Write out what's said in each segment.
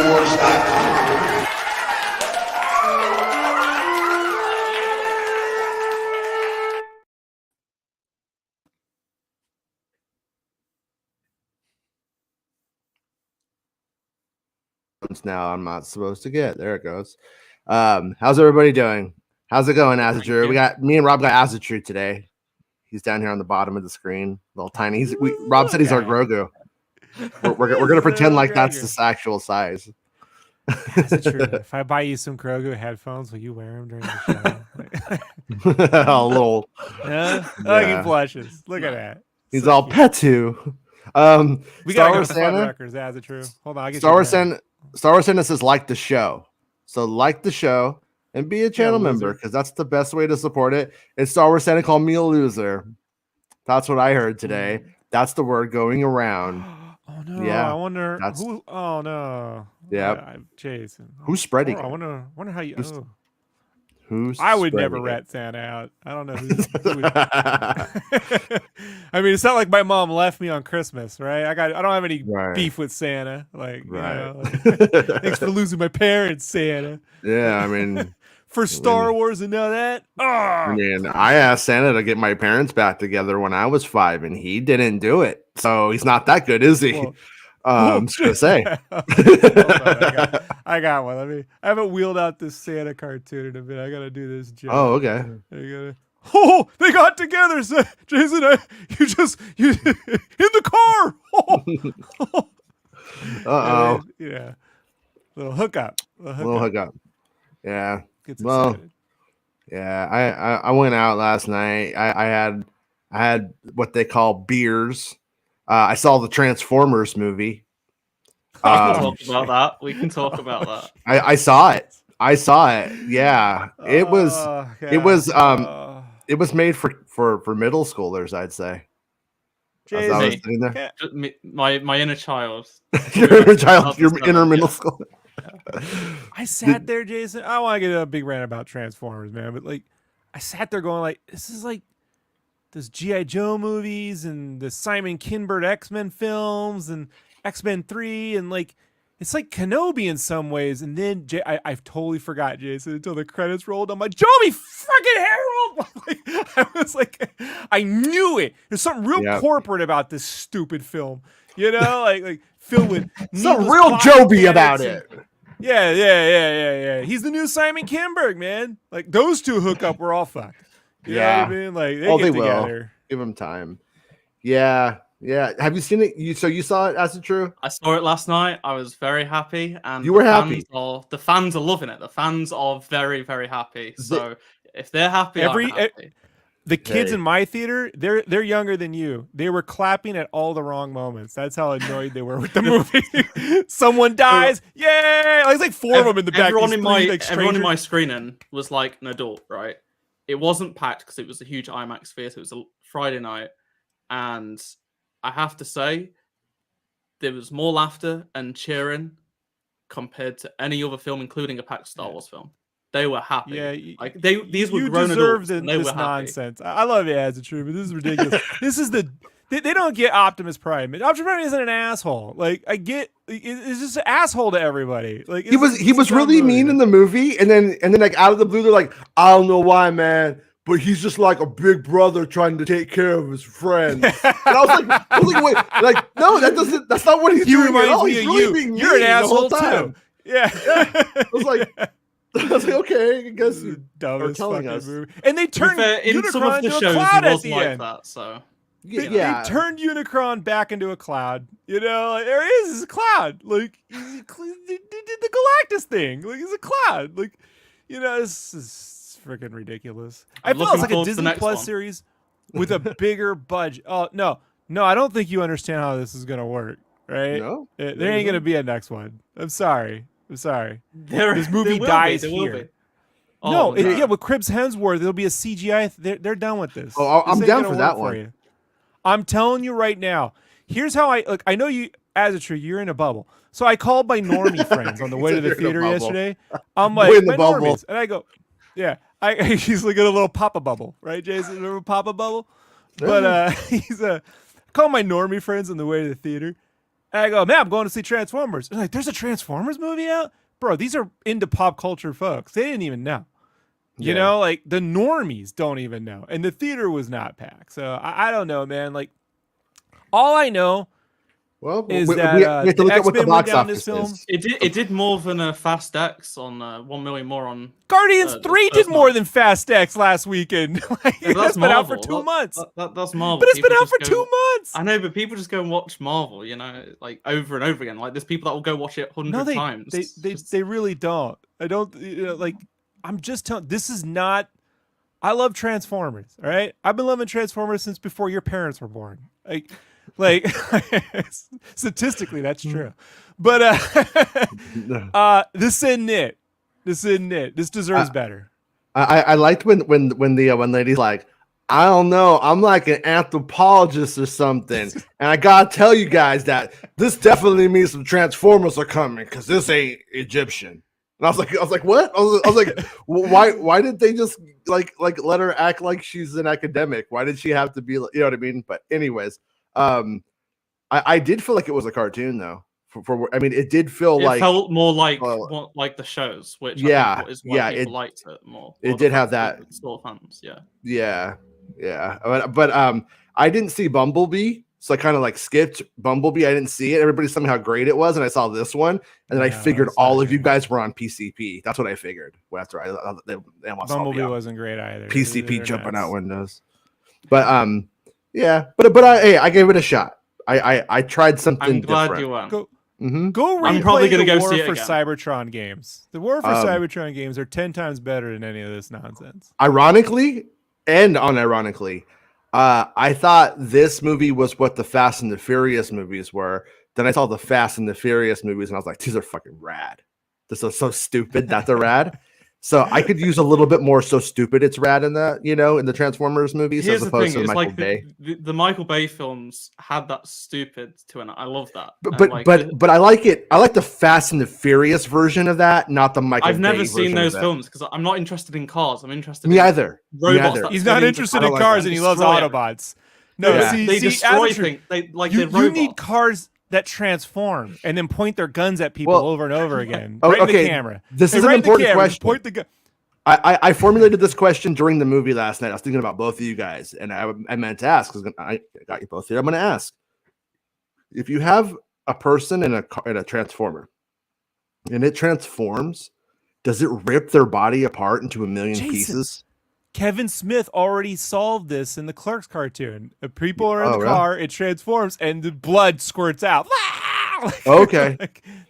MakingStarWars.net. Now I'm not supposed to get. There it goes. How's everybody doing? How's it going, Azadrew? We got me and Rob got Azadrew today. He's down here on the bottom of the screen, little tiny. Rob said he's our Grogu. We're gonna pretend like that's this actual size. That's true. If I buy you some Grogu headphones, will you wear them during the show? A little. Yeah. Oh, he blushes. Look at that. He's so all cute. Petu. We got to go to Fun Records. That's true. Hold on. I'll get Star Wars Santa says like the show. So like the show and be a channel member because that's the best way to support it. And Star Wars Santa called me a loser. That's what I heard today. That's the word going around. Oh no! Yeah, I wonder who. Oh no! Yeah, Jason. Who's spreading? I wonder how you. Who's I would never rat Santa out. I don't know who would. I mean, it's not like my mom left me on Christmas, right? I don't have any beef with Santa. Like, you know, thanks for losing my parents, Santa. Yeah, I mean, for Star Wars and all that. Oh! I mean, I asked Santa to get my parents back together when I was 5, and he didn't do it. So he's not that good, is he? Well, I'm just gonna say. I got one. I haven't wheeled out this Santa cartoon in a bit. I gotta do this joke. Oh, okay. Oh, they got together, Jason. You in the car. Uh-oh. Yeah. Little hookup. Yeah. Gets excited. Yeah. I went out last night. I had what they call beers. I saw the Transformers movie. We can talk about that. We can talk about that. I saw it. Yeah. It was made for middle schoolers, I'd say. Jason, I was sitting there. My inner child. your inner middle school. I sat there, Jason. I don't want to get a big rant about Transformers, man, but like I sat there going like, this is like those G.I. Joe movies and the Simon Kinberg X-Men films and X-Men 3 and like it's like Kenobi in some ways. And then I've totally forgot, Jason, until the credits rolled. I'm like, Joby freaking Harold! I was like, I knew it. There's something real corporate about this stupid film. You know, like filled with some real Joby about it. Yeah. He's the new Simon Kinberg, man. Like those two hook up, we're all fucked. You know what I mean? Like they get together. Give them time. Yeah. Have you seen it? You saw it, as it true? I saw it last night. I was very happy, and you were happy. The fans are loving it. The fans are very, very happy. So if they're happy, I'm happy. The kids in my theater, they're younger than you. They were clapping at all the wrong moments. That's how annoyed they were with the movie. Someone dies, yay! It's like 4 of them in the back. Everyone in my screening was like an adult, right? It wasn't packed because it was a huge IMAX theater. It was a Friday night, and I have to say, there was more laughter and cheering compared to any other film, including a packed Star Wars film. They were happy. Yeah, these were grown adults. They were happy. Nonsense. I love it as a true, but this is ridiculous. This is they don't get Optimus Prime. Optimus Prime isn't an asshole. Like I get, it's just an asshole to everybody. Like he was really mean in the movie, and then like out of the blue, they're like, I don't know why, man, but he's just like a big brother trying to take care of his friends. And I was like, wait, like no, that's not what he's doing at all. He's really being mean. You're an asshole too. Yeah. I was like, okay, I guess you dumbest telling fucking us. movie. And they turned Unicron into a cloud at the end. They turned Unicron back into a cloud. You know, like, there he is. He's a cloud. Like they did the Galactus thing. Like he's a cloud. Like you know, this is freaking ridiculous. I feel it's like a Disney Plus series with a bigger budget. Oh no, I don't think you understand how this is gonna work. Right? No, there ain't gonna be a next one. I'm sorry. This movie dies here. With Chris Hemsworth, there'll be a CGI. They're done with this. Oh, I'm down for that one. I'm telling you right now. Here's how I know you, as a true, you're in a bubble. So I called my normie friends on the way to the theater yesterday. I'm like, my normies. And I go, yeah. He's like a little Papa Bubble, right, Jason? Remember Papa Bubble? But I called my normie friends on the way to the theater. And I go, man, I'm going to see Transformers. They're like, there's a Transformers movie out? Bro, these are into pop culture folks. They didn't even know. You know, like the normies don't even know. And the theater was not packed. So I don't know, man. Like, all I know is that we have to look at what the X-Men went box down this office film. is. It did more than a Fast X on 1 million more on Guardians 3 did first more night. than Fast X last weekend. Like, Yeah, it's been out for 2 months. That's Marvel. But it's been People out for just 2 go- months. I know, but people just go and watch Marvel, you know, like over and over again. Like there's people that will go watch it 100 times. They really don't. I don't, like, I'm just telling, this is not, I love Transformers, all right? I've been loving Transformers since before your parents were born. Like statistically, that's true. But this isn't it. This isn't it. This deserves better. I liked when the one lady's like, I don't know, I'm like an anthropologist or something, and I gotta tell you guys that this definitely means some Transformers are coming because this ain't Egyptian. And I was like, what? I was like, why did they just like let her act like she's an academic? Why did she have to be, you know what I mean? But anyways, I did feel like it was a cartoon though. I mean, it did feel it like felt more like like the shows, which I think is why people liked it more. It did have that sort of fans, yeah. But I didn't see Bumblebee, so I kind of like skipped Bumblebee. I didn't see it. Everybody told me how great it was, and I saw this one, and then I figured all of you guys were on PCP. That's what I figured. Well, after they Bumblebee wasn't great either. PCP jumping out windows, but yeah, but I gave it a shot. I tried something. I'm glad different. you went. Go I'm replay probably gonna the go War see it for again. Cybertron games. The War for Cybertron games are 10 times better than any of this nonsense. Ironically and unironically, I thought this movie was what the Fast and the Furious movies were. Then I saw the Fast and the Furious movies, and I was like, these are fucking rad. This is so stupid that they're rad. So I could use a little bit more so stupid it's rad in the, you know, in the Transformers movies. Here's as the opposed thing: to it's Michael like Bay. the Michael Bay films had that stupid to it. I love that. But I like it. I like the Fast and the Furious version of that, not the Michael. I've never Bay seen version those of films because I'm not interested in cars. I'm interested. Me in either. Robots. Me either. He's not interested in cars, and he loves Autobots. No, Yeah. They destroy things. You need cars that transform and then point their guns at people over and over again. Right in the camera. This is an important question. Point the gun. I formulated this question during the movie last night. I was thinking about both of you guys, and I meant to ask because I got you both here. I'm going to ask: if you have a person in a transformer, and it transforms, does it rip their body apart into a million pieces? Kevin Smith already solved this in the Clerks cartoon. If people are in the car, it transforms, and the blood squirts out. Okay,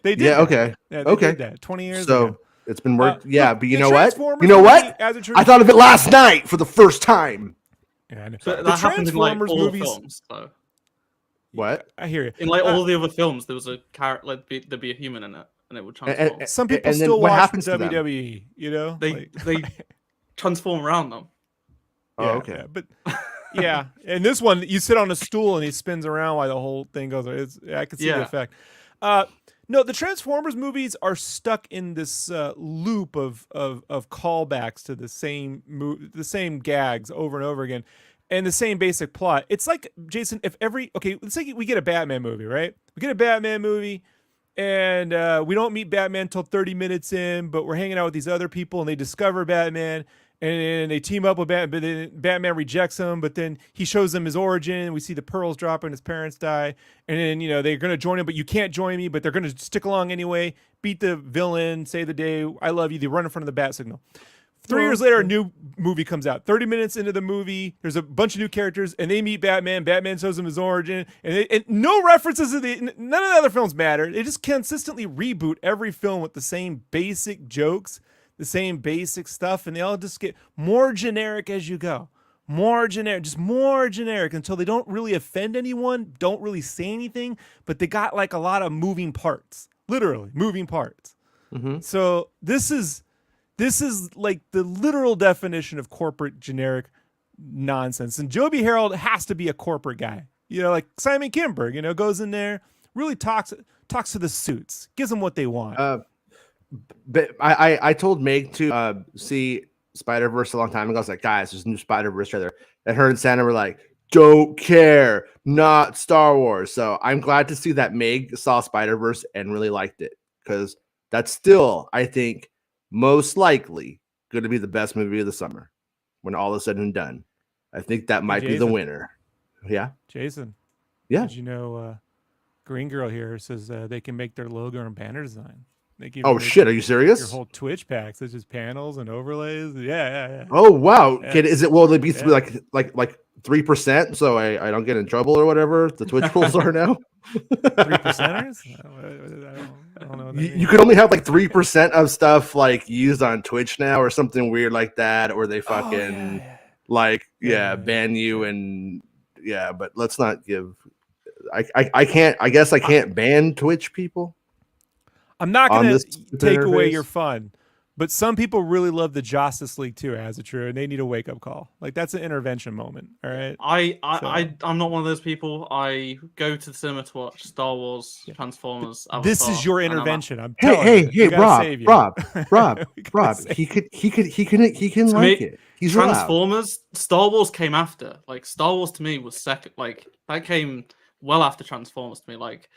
they did. Yeah. That. Okay. Yeah, they did that 20 years ago. It's been worked. But you know what? I I thought of it last night for the first time. Yeah, But the that happened in like Transformers all movies. films, though. What? I hear you. In like all the other films, there was a character, like there'd be a human in it, and it would transform. Some people and then still what watch happens to them? WWE. You know, They transform around them. Oh, okay. Yeah, but yeah, and this one, you sit on a stool and he spins around while the whole thing goes. I can see the effect. No, the Transformers movies are stuck in this loop of callbacks to the same gags over and over again, and the same basic plot. It's like, Jason, let's say we get a Batman movie, right? We get a Batman movie, and we don't meet Batman until 30 minutes in, but we're hanging out with these other people, and they discover Batman. And they team up with Batman, but then Batman rejects him. But then he shows them his origin. We see the pearls drop and his parents die. And then, they're going to join him, but you can't join me. But they're going to stick along anyway, beat the villain, save the day. I love you. They run in front of the bat signal. 3 years later, a new movie comes out. 30 minutes into the movie, there's a bunch of new characters, and they meet Batman. Batman shows them his origin. And no references to none of the other films matter. They just consistently reboot every film with the same basic jokes, the same basic stuff, and they all just get more generic as you go. More generic until they don't really offend anyone, don't really say anything, but they got like a lot of moving parts, literally moving parts. Mm-hmm. So this is like the literal definition of corporate generic nonsense. And Joby Harold has to be a corporate guy, like Simon Kinberg, goes in there, really talks to the suits, gives them what they want. But I told Meg to see Spider-Verse a long time ago. I was like, guys, there's a new Spider-Verse trailer. And her and Santa were like, don't care. Not Star Wars. So I'm glad to see that Meg saw Spider-Verse and really liked it, because that's still, I think, most likely going to be the best movie of the summer when all is said and done. I think that might be the winner. Yeah. Jason. Yeah. Did you know Green Girl here says they can make their logo and banner design. They can Oh shit! Are you serious? Your whole Twitch pack, such as panels and overlays. Yeah. Oh wow! Yeah. Is it? Will it be like 3%? So I don't get in trouble or whatever the Twitch rules are now. 3%ers? I don't know. You could only have like 3% of stuff like used on Twitch now, or something weird like that, or they fucking ban you and But let's not give. I can't. I guess I can't ban Twitch people. I'm not going to take away your fun, but some people really love the Justice League too, as it true, and they need a wake up call. Like that's an intervention moment. All right. I'm not one of those people. I go to the cinema to watch Star Wars, Transformers. Avatar, this is your intervention. I'm telling you. Hey, Rob. He can like it. He's Transformers. Allowed. Star Wars came after. Like Star Wars to me was second. Like that came well after Transformers to me. Like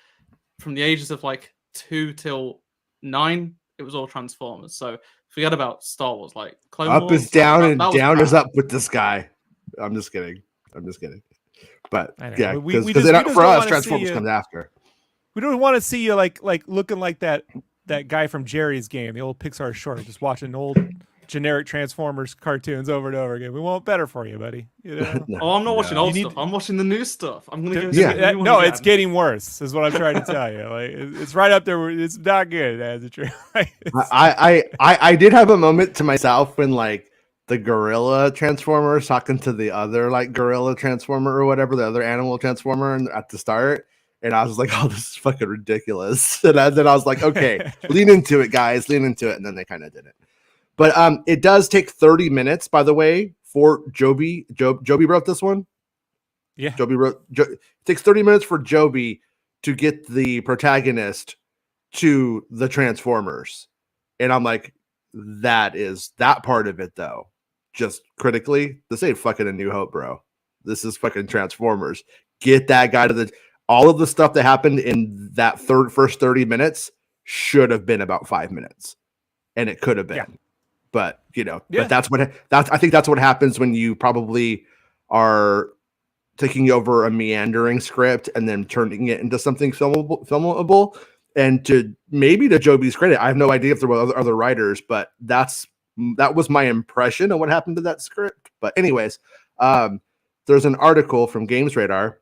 from the ages of like 2 till 9, it was all Transformers. So forget about Star Wars. Like Clone up Wars, is down and down is up with this guy. I'm just kidding. But yeah, because for us, Transformers comes after. We don't want to see you like looking like that guy from Jerry's Game, the old Pixar short, just watching old generic Transformers cartoons over and over again. We want better for you, buddy. You know? I'm not watching old stuff. I'm watching the new stuff. I'm gonna go. No, it's getting worse. Is what I'm trying to tell you. Like it's right up there. It's not good. As a truth. I did have a moment to myself when like the gorilla transformer talking to the other like gorilla transformer or whatever, the other animal transformer at the start. And I was like, oh, this is fucking ridiculous. And then I was like, okay, lean into it, guys. Lean into it. And then they kind of didn't. But it does take 30 minutes, by the way, for Joby. Joby wrote this one. Yeah. Joby wrote. It takes 30 minutes for Joby to get the protagonist to the Transformers. And I'm like, that part of it, though. Just critically, this ain't fucking A New Hope, bro. This is fucking Transformers. Get that guy to all of the stuff that happened in that first 30 minutes should have been about 5 minutes. And it could have been. Yeah. But but I think that's what happens when you probably are taking over a meandering script and then turning it into something filmable. And to Joby's credit, I have no idea if there were other writers, but that was my impression of what happened to that script. But anyways, there's an article from Games Radar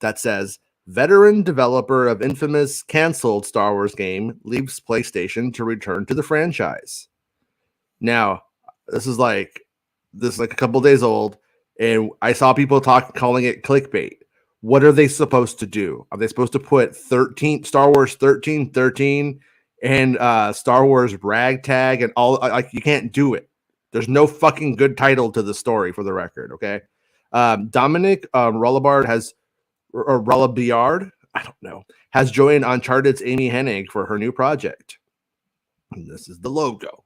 that says veteran developer of infamous canceled Star Wars game leaves PlayStation to return to the franchise. Now, this is like a couple days old, and I saw people calling it clickbait. What are they supposed to do? Are they supposed to put Star Wars 13 and Star Wars Ragtag and all? Like, you can't do it. There's no fucking good title to the story, for the record. Okay, Dominic Rollabard has joined Uncharted's Amy Hennig for her new project. And this is the logo.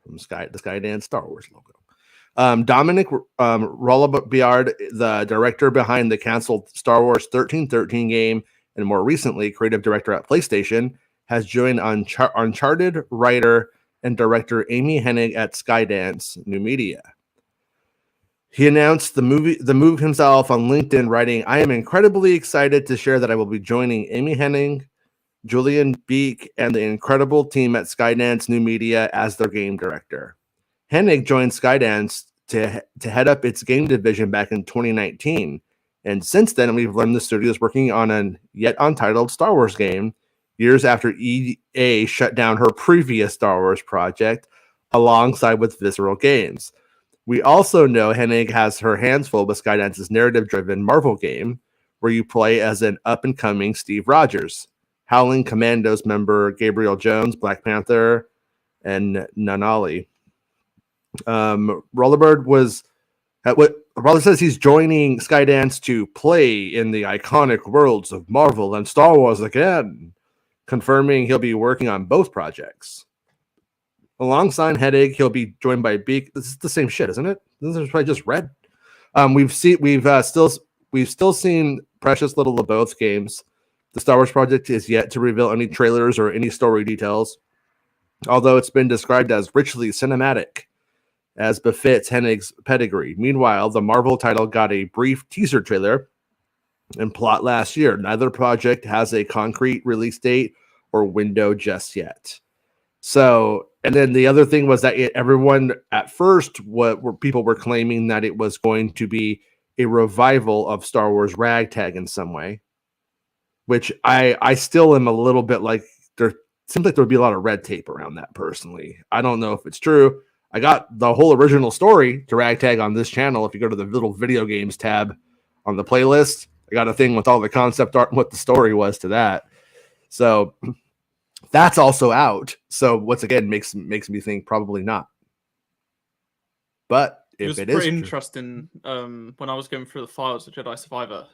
From the Skydance Star Wars logo. Dominic Rollabard, the director behind the canceled Star Wars 1313 game and more recently creative director at PlayStation, has joined Uncharted writer and director Amy Hennig at Skydance New Media. He announced the move himself on LinkedIn, writing, "I am incredibly excited to share that I will be joining Amy Hennig, Julian Beek, and the incredible team at Skydance New Media as their game director." Hennig joined Skydance to head up its game division back in 2019. And since then, we've learned the studio is working on a yet untitled Star Wars game, years after EA shut down her previous Star Wars project alongside with Visceral Games. We also know Hennig has her hands full with Skydance's narrative-driven Marvel game, where you play as an up-and-coming Steve Rogers, Howling Commandos member Gabriel Jones, Black Panther, and Nanali. Rollabard says he's joining Skydance to play in the iconic worlds of Marvel and Star Wars again, confirming he'll be working on both projects. Alongside Hennig, he'll be joined by Beak. This is the same shit, isn't it? This is what I just read. We've still seen precious little of both games. The Star Wars project is yet to reveal any trailers or any story details, although it's been described as richly cinematic, as befits Hennig's pedigree. Meanwhile, the Marvel title got a brief teaser trailer and plot last year. Neither project has a concrete release date or window just yet. So, and then the other thing was that everyone at first, people were claiming that it was going to be a revival of Star Wars Ragtag in some way, which I still am a little bit like, there seems like there would be a lot of red tape around that personally. I don't know if it's true. I got the whole original story to Ragtag on this channel. If you go to the little video games tab on the playlist, I got a thing with all the concept art and what the story was to that. So that's also out. So once again, makes me think probably not. But if it is pretty interesting, when I was going through the files of Jedi Survivor,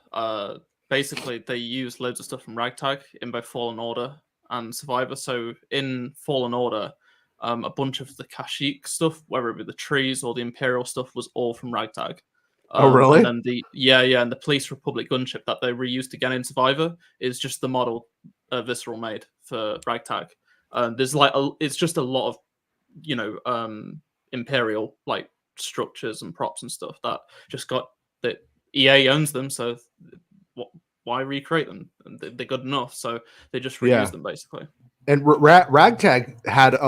basically they used loads of stuff from Ragtag in both Fallen Order and Survivor. So in Fallen Order, a bunch of the Kashyyyk stuff, whether it be the trees or the Imperial stuff, was all from Ragtag. Oh, really? And then and the Police Republic gunship that they reused again in Survivor is just the model Visceral made for Ragtag. There's it's just a lot of, Imperial like structures and props and stuff that just got that EA owns them, so why recreate them? And they're good enough, so they just reuse them basically. And Ragtag had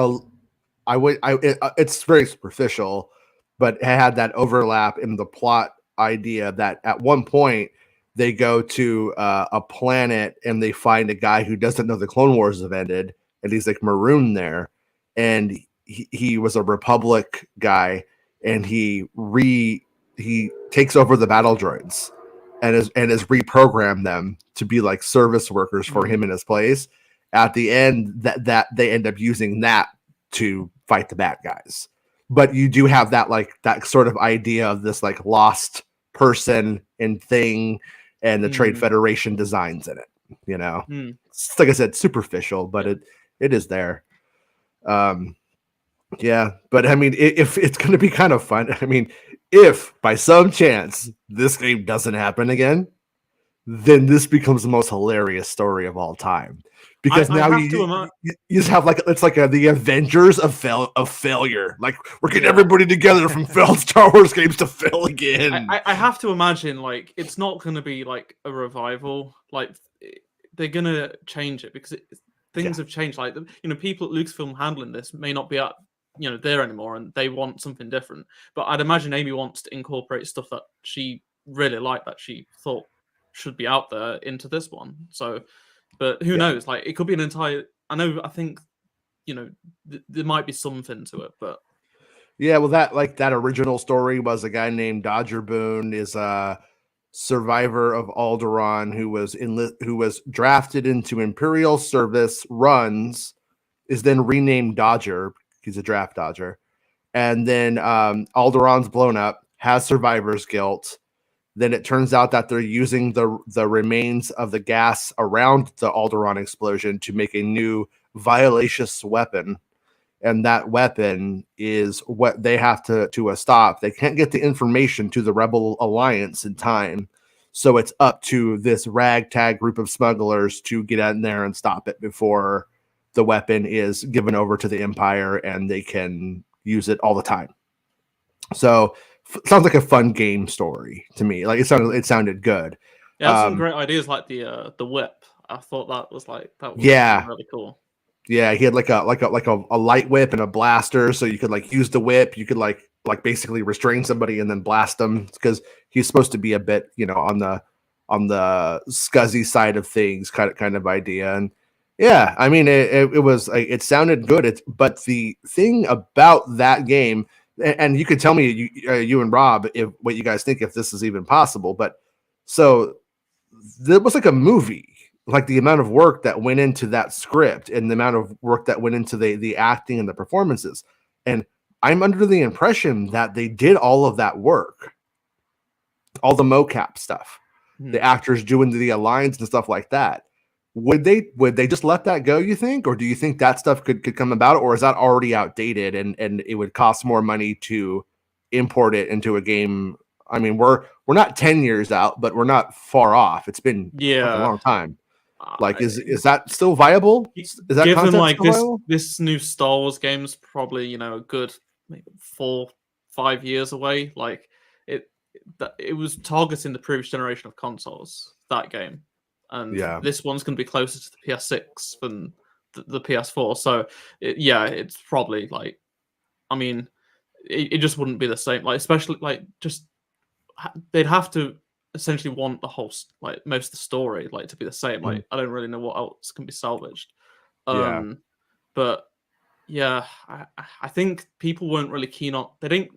it's very superficial, but it had that overlap in the plot idea that at one point they go to a planet and they find a guy who doesn't know the Clone Wars have ended, and he's like marooned there, and he was a Republic guy, and he takes over the battle droids and is reprogrammed them to be like service workers for him in his place. At the end, that they end up using that to fight the bad guys. But you do have that sort of idea of this like lost person and thing, and the Trade Federation designs in it. It's, like I said, superficial, but it is there. Yeah, but I mean, if it's going to be kind of fun, I mean, if by some chance this game doesn't happen again, then this becomes the most hilarious story of all time. Because now you just have it's like the Avengers of failure. Like, we're getting everybody together from failed Star Wars games to fail again. I have to imagine it's not going to be like a revival. Like, they're going to change it because things have changed. Like, people at Lucasfilm handling this may not be at there anymore, and they want something different. But I'd imagine Amy wants to incorporate stuff that she really liked, that she thought should be out there, into this one. So. But who knows? Like, it could be an entire. I think, there might be something to it, but yeah. Well, that original story was a guy named Dodger Boone, is a survivor of Alderaan who was drafted into Imperial service, runs, is then renamed Dodger. He's a draft dodger, and then Alderaan's blown up, has survivor's guilt. Then it turns out that they're using the remains of the gas around the Alderaan explosion to make a new violacious weapon. And that weapon is what they have to stop. They can't get the information to the Rebel Alliance in time. So it's up to this ragtag group of smugglers to get in there and stop it before the weapon is given over to the Empire and they can use it all the time. So sounds like a fun game story to me. Like, it sounded good. Yeah, some great ideas, like the whip. I thought that was really cool. Yeah, he had like a light whip and a blaster, so you could use the whip. You could like basically restrain somebody and then blast them, because he's supposed to be a bit on the scuzzy side of things, kind of idea. And yeah, I mean, it sounded good. But the thing about that game. And you could tell me, you and Rob, what you guys think, if this is even possible. But so there was like a movie, like the amount of work that went into that script and the amount of work that went into the acting and the performances. And I'm under the impression that they did all of that work, all the mocap stuff, the actors doing the lines and stuff like that. Would they just let that go, you think? Or do you think that stuff could come about? Or is that already outdated and it would cost more money to import it into a game I mean, we're not 10 years out, but we're not far off. It's been a long time. Like, is that still viable? Is that given content like still viable? this new Star Wars game's probably a good maybe 4-5 years away. Like it was targeting the previous generation of consoles, that game, and this one's going to be closer to the PS6 than the PS4. So it's probably like, I mean, it just wouldn't be the same. Like, especially like just they'd have to essentially want the whole like most of the story like to be the same. Like, I don't really know what else can be salvaged. But yeah, I think people weren't really keen on. They didn't.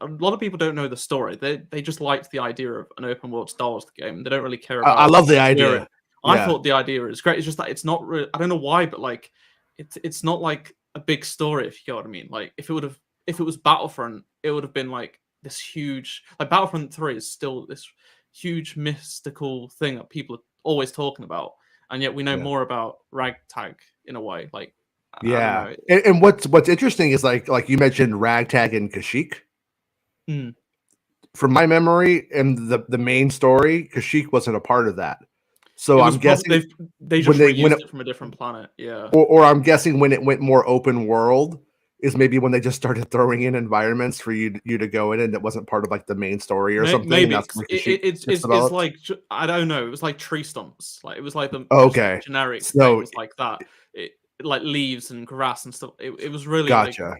A lot of people don't know the story. They just liked the idea of an open world Star Wars game. They don't really care about. I love the idea. I thought the idea is great. It's just that it's not. I don't know why, but like, it's not like a big story. If you get what I mean. Like, if it was Battlefront, it would have been like this huge. Like, Battlefront 3 is still this huge mystical thing that people are always talking about, and yet we know more about Ragtag in a way. Like, yeah, and what's interesting is like you mentioned Ragtag and Kashyyyk. From my memory, in the main story, Kashyyyk wasn't a part of that. So I'm guessing they just reused it from a different planet. Yeah, or I'm guessing when it went more open world is maybe when they just started throwing in environments for you to go in, and it wasn't part of like the main story or something. Maybe it's like, I don't know. It was like tree stumps. Like, it was like the generic thing was like that. It like leaves and grass and stuff. It was really gotcha.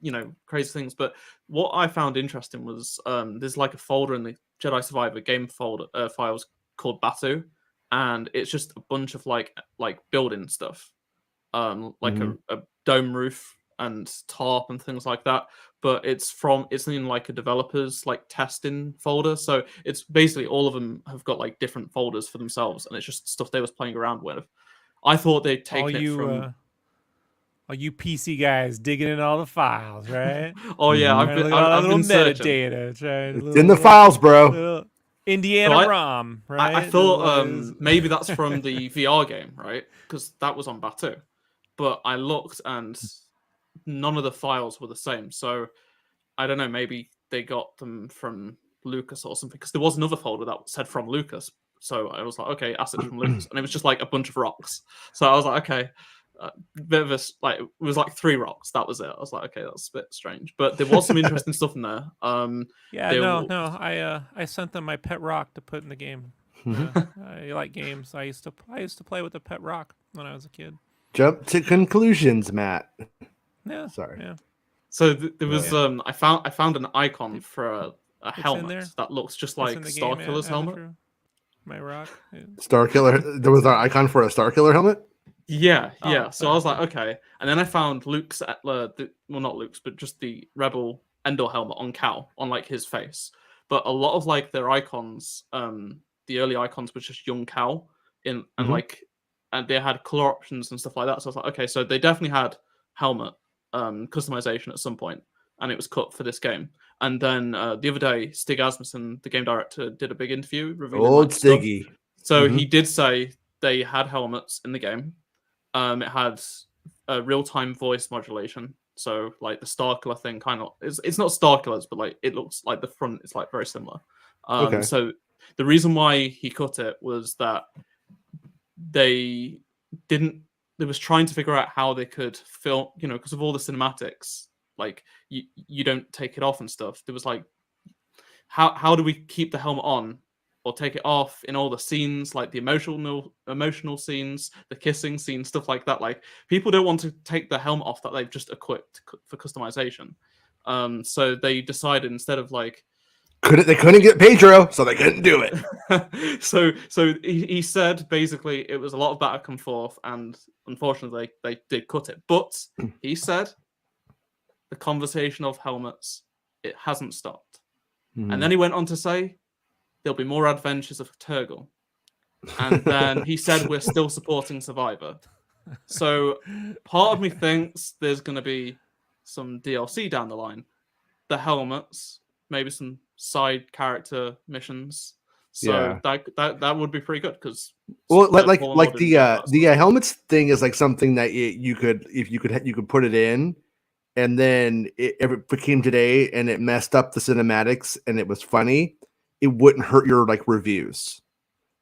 Like, crazy things. But what I found interesting was there's like a folder in the Jedi Survivor game folder files called Batu, and it's just a bunch of like building stuff, like a dome roof and tarp and things like that. But it's in like a developer's like testing folder, so it's basically all of them have got like different folders for themselves, and it's just stuff they was playing around with. I thought they'd taken it from all you PC guys digging in all the files, right? I've been metadata. It's in the files, bro. Indiana ROM, right? I thought maybe that's from the VR game, right? Because that was on Batu. But I looked and none of the files were the same. So I don't know, maybe they got them from Lucas or something, because there was another folder that said from Lucas. So I was like, okay, assets from Lucas. And it was just like a bunch of rocks. So I was like, okay. Bit of a, like, it was like 3 rocks. That was it. I was like, okay, that's a bit strange, but there was some interesting stuff in there. I sent them my pet rock to put in the game. I like games. I used to play with a pet rock when I was a kid. Jump to conclusions, Matt. Yeah, sorry. Yeah. So there was I found an icon for a helmet that looks just like Starkiller's helmet. My rock. Starkiller. There was an icon for a Starkiller helmet. Yeah. So I was like, okay. And then I found Luke's, well, not Luke's, but just the Rebel Endor helmet on Cal, on like his face. But a lot of like their icons, the early icons were just young Cal and they had color options and stuff like that. So I was like, okay, so they definitely had helmet customization at some point, and it was cut for this game. And then the other day, Stig Asmussen, the game director, did a big interview revealing old Stiggy. So he did say they had helmets in the game. It had real-time voice modulation, so like the Starkiller thing kind of it's not Starkillers, but like it looks like the front is like very similar. So the reason why he cut it was that they was trying to figure out how they could film, because of all the cinematics, like you don't take it off and stuff. There was like, how do we keep the helmet on or take it off in all the scenes, like the emotional scenes, the kissing scenes, stuff like that. Like, people don't want to take the helmet off that they've just equipped for customization. So they decided, instead of like, they couldn't get Pedro, so they couldn't do it. so he said basically it was a lot of back and forth, and unfortunately they did cut it. But he said the conversation of helmets, it hasn't stopped. And then he went on to say there'll be more adventures of Turgle. And then he said we're still supporting Survivor. So part of me thinks there's going to be some DLC down the line. The helmets, maybe some side character missions. So that would be pretty good, because like the helmets thing is like something that you could put it in, and then it became today and it messed up the cinematics and it was funny, it wouldn't hurt your like reviews.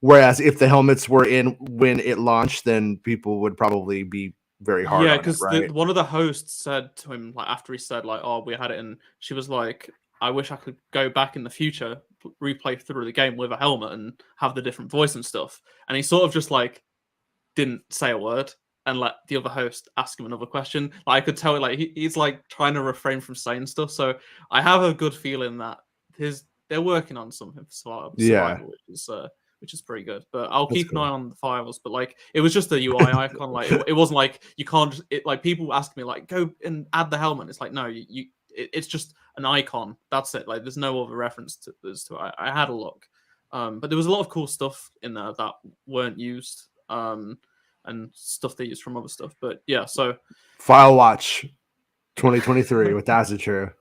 Whereas if the helmets were in when it launched, then people would probably be very hard on it, because right? one of the hosts said to him, like, after he said, like, oh, we had it, and she was like, I wish I could go back in the future, replay through the game with a helmet and have the different voice and stuff. And he sort of just like didn't say a word and let the other host ask him another question. Like, I could tell, like, he's like trying to refrain from saying stuff. So I have a good feeling that they're working on something for survival, which is pretty good. But I'll keep an eye on the files. But like, it was just a UI icon. Like, it wasn't like you can't. Like, people ask me like, go and add the helmet. It's like, no, it's just an icon. That's it. Like, there's no other reference to this. To it. I had a look, but there was a lot of cool stuff in there that weren't used. And stuff they use from other stuff. But yeah, so File Watch 2023 with Azatrue.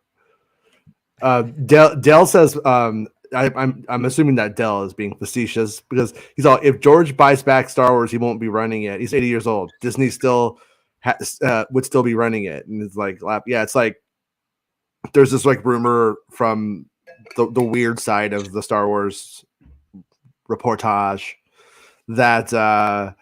Dell says, I'm assuming that Dell is being facetious because he's all, if George buys back Star Wars, he won't be running it. He's 80 years old. Disney still would still be running it. And it's like, yeah, it's like there's this like rumor from the weird side of the Star Wars reportage that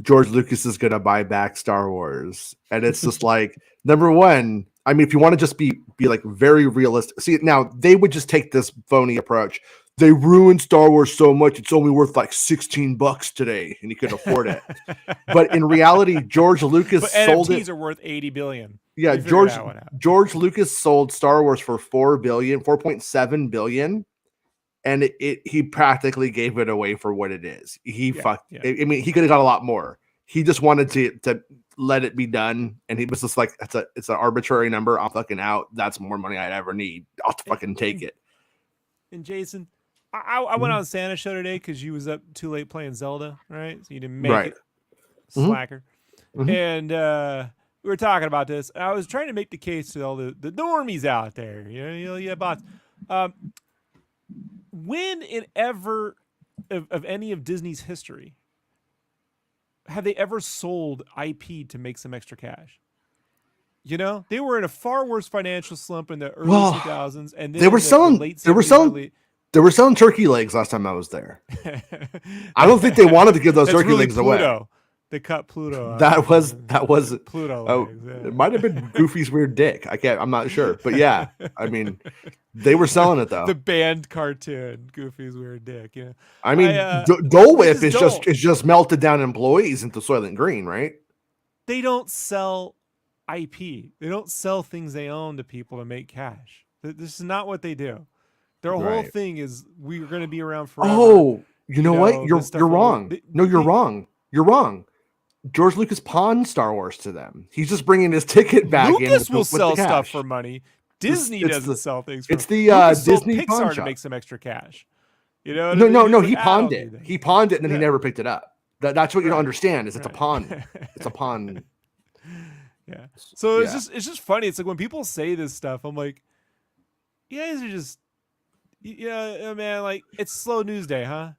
George Lucas is going to buy back Star Wars. And it's just like, number one, I mean, if you want to just be like very realistic, see, now they would just take this phony approach. They ruined Star Wars so much, it's only worth like $16 today, and he could afford it. But in reality, George Lucas sold NFTs it. are worth $80 billion. Yeah, George Lucas sold Star Wars for $4.7 billion. And he practically gave it away for what it is. I mean, he could have got a lot more. He just wanted to let it be done, and he was just like, it's an arbitrary number. I'm fucking out. That's more money I'd ever need. I'll fucking take it. And Jason, I went on Santa's show today because you was up too late playing Zelda, right? So you didn't make it. Slacker. And we were talking about this. I was trying to make the case to all the normies out there. Yeah, bots. When in ever of any of Disney's history have they ever sold IP to make some extra cash? They were in a far worse financial slump in the early 2000s, and then they were selling turkey legs last time I was there. I don't think they wanted to give those turkey legs away. They cut Pluto. That was Pluto. Legs, yeah. It might have been Goofy's weird dick. I'm not sure, but yeah, I mean, they were selling it though. The banned cartoon, Goofy's weird dick. Yeah. I mean, Dole Whip is just melted down employees into Soylent Green, right? They don't sell IP. They don't sell things they own to people to make cash. This is not what they do. Their whole thing is we're going to be around forever. Oh, you know what? You're wrong. You're wrong. You're wrong. George Lucas pawned Star Wars to them. He's just bringing his ticket back. Lucas will sell stuff for money. Disney doesn't sell things. It's the Disney pawn Pixar to make some extra cash. No. He pawned it. He pawned it, and then he never picked it up. That's what you don't understand. Is it's a pawn. It's a pawn. Yeah. So it's just funny. It's like when people say this stuff, I'm like, you guys are just, man. Like, it's slow news day, huh?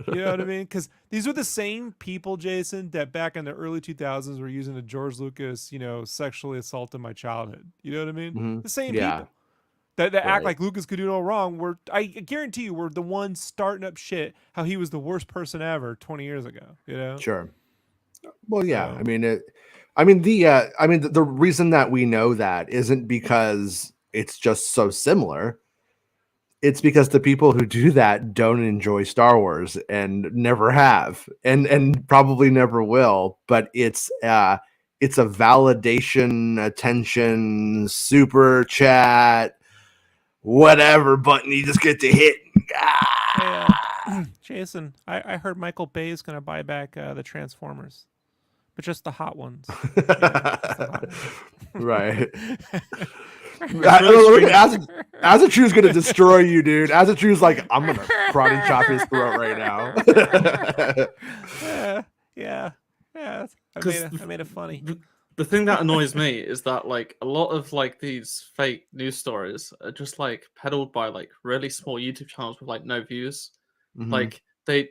You know what I mean? Because these are the same people, Jason, that back in the early 2000s were using the George Lucas, sexually assaulted my childhood. You know what I mean? Mm-hmm. The same people that act like Lucas could do no wrong. I guarantee you, we're the ones starting up shit. How he was the worst person ever 20 years ago. Sure. Well, yeah. The reason that we know that isn't because it's just so similar. It's because the people who do that don't enjoy Star Wars and never have, and probably never will. But it's a validation, attention, super chat, whatever button you just get to hit. Hey, Jason, I heard Michael Bay is going to buy back the Transformers, but just the hot ones. Right. Azatrue is going to destroy you, dude. Azatrue's like, I'm going to karate chop his throat right now. Yeah. I made it funny. The thing that annoys me is that like a lot of like these fake news stories are just like peddled by like really small YouTube channels with like no views. Mm-hmm. Like they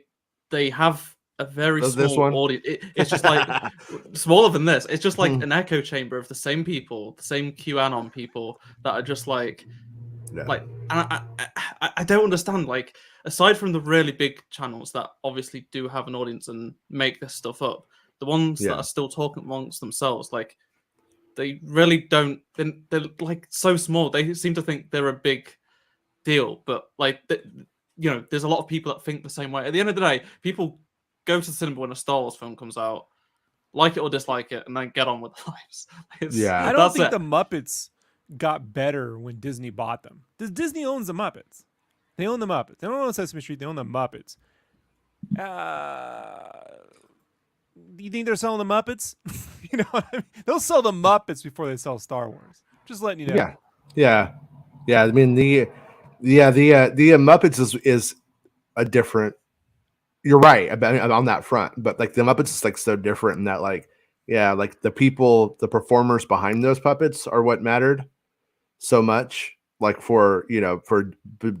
have a very Does this small one? audience. It's just like smaller than this. It's just like Hmm. an echo chamber of the same people, the same QAnon people that are just like, Yeah. and I don't understand. Like, aside from the really big channels that obviously do have an audience and make this stuff up, the ones that Yeah. are still talking amongst themselves, like, they really don't. They're like so small. They seem to think they're a big deal, but like, you know, there's a lot of people that think the same way. At the end of the day, people go to the cinema when a Star Wars film comes out, like it or dislike it, and then get on with their lives. Yeah. I don't That's think it. the Muppets got better when Disney bought them. Disney owns the Muppets. They own the Muppets. They don't own Sesame Street. They own the Muppets. Do you think they're selling the Muppets? You know what I mean? They'll sell the Muppets before they sell Star Wars. Just letting you know. Yeah. Yeah. I mean the Muppets is a different. You're right about on that front, but like the Muppets is like so different in that like like the people, the performers behind those puppets are what mattered so much. Like for for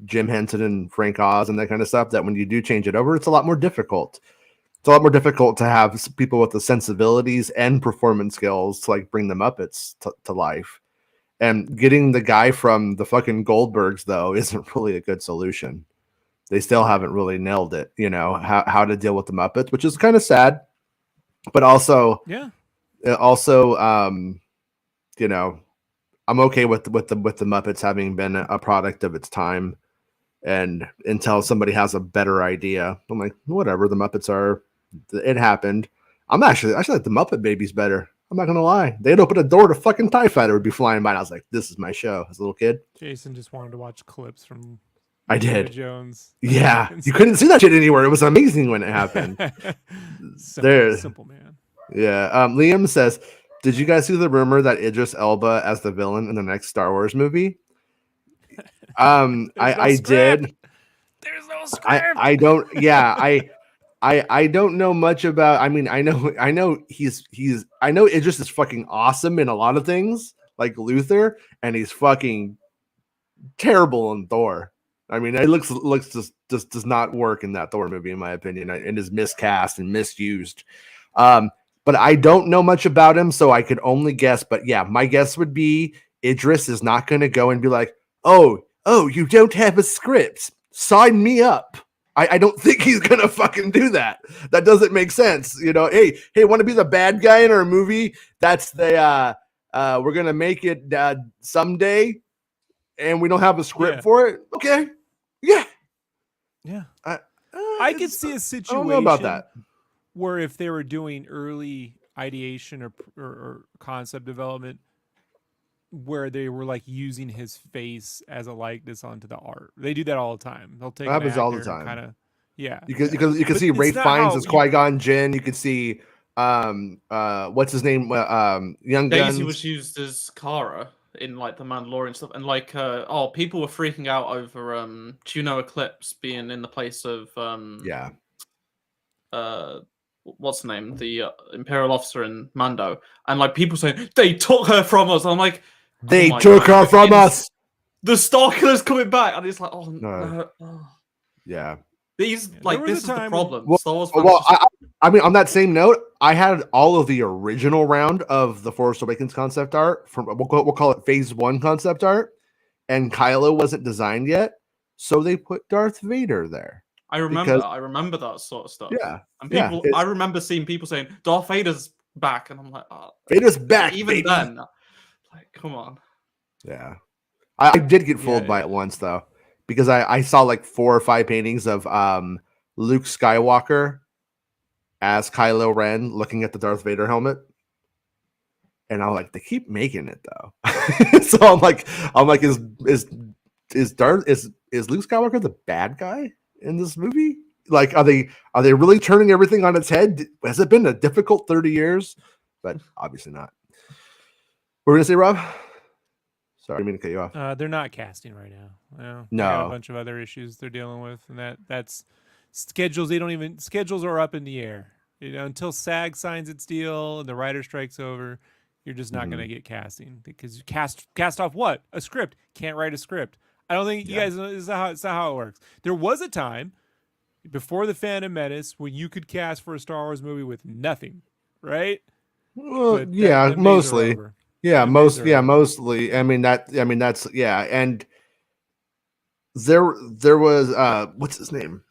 Jim Henson and Frank Oz and that kind of stuff. That when you do change it over, it's a lot more difficult. It's a lot more difficult to have people with the sensibilities and performance skills to like bring the Muppets to life. And getting the guy from the fucking Goldbergs though isn't really a good solution. They still haven't really nailed it, how to deal with the Muppets, which is kind of sad. But also, I'm okay with the Muppets having been a product of its time, and until somebody has a better idea, I'm like, whatever. The Muppets are, it happened. I actually like the Muppet Babies better. I'm not gonna lie. They'd open a door to fucking TIE Fighter would be flying by, and I was like, this is my show as a little kid. Jason just wanted to watch clips from I Indiana did. Jones. Yeah, you couldn't see that shit anywhere. It was amazing when it happened. Simple man. Yeah. Liam says, did you guys see the rumor that Idris Elba as the villain in the next Star Wars movie? I did. There's no script. I don't. Yeah, I don't know much about. I mean, I know he's. I know Idris is fucking awesome in a lot of things, like Luther, and he's fucking terrible in Thor. I mean, it looks just does not work in that Thor movie, in my opinion, and is miscast and misused. But I don't know much about him, so I could only guess. But yeah, my guess would be Idris is not going to go and be like, oh, you don't have a script. Sign me up. I don't think he's going to fucking do that. That doesn't make sense. Hey, want to be the bad guy in our movie? That's the, we're going to make it someday, and we don't have a script for it. Okay. Yeah. I could see a situation I don't know about that. where if they were doing early ideation or concept development, where they were like using his face as a likeness onto the art. They do that all the time. They'll take that happens all the time. Kind of, You can see Ralph Fiennes as Qui-Gon Jinn. You could see what's his name? Young Guns. Daisy was used as Kara in like the Mandalorian stuff, and like people were freaking out over Juno Eclipse being in the place of what's the name, the Imperial officer in Mando, and like people saying they took her from us. I'm like, they took her from us. The Stalker's coming back, and it's like, oh no. Yeah. These this is the problem. Star Wars I mean, on that same note, I had all of the original round of the Force Awakens concept art from we'll call it Phase 1 concept art, and Kylo wasn't designed yet, so they put Darth Vader there. I remember that sort of stuff. Yeah, and people, I remember seeing people saying Darth Vader's back, and I'm like, oh, Vader's back. Even baby. Then, like, come on. Yeah, I did get fooled by it once though, because I saw like 4 or 5 paintings of Luke Skywalker as Kylo Ren looking at the Darth Vader helmet, and I'm like, they keep making it though. So I'm like, is Luke Skywalker the bad guy in this movie? Like, are they really turning everything on its head? Has it been a difficult 30 years? But obviously not. What were we gonna say, Rob? Sorry, I didn't mean to cut you off. They're not casting right now. No, they got a bunch of other issues they're dealing with, and that's schedules. Schedules are up in the air. Until SAG signs its deal and the writer strike's over, you're just not going to get casting, because you cast off what? A script. Can't write a script. I don't think you guys know. Is that how it works? There was a time before the Phantom Menace, when you could cast for a Star Wars movie with nothing, right? Well, But yeah, them days are mostly. over. Yeah, Them days are over. mostly. I mean that's yeah, and there was what's his name?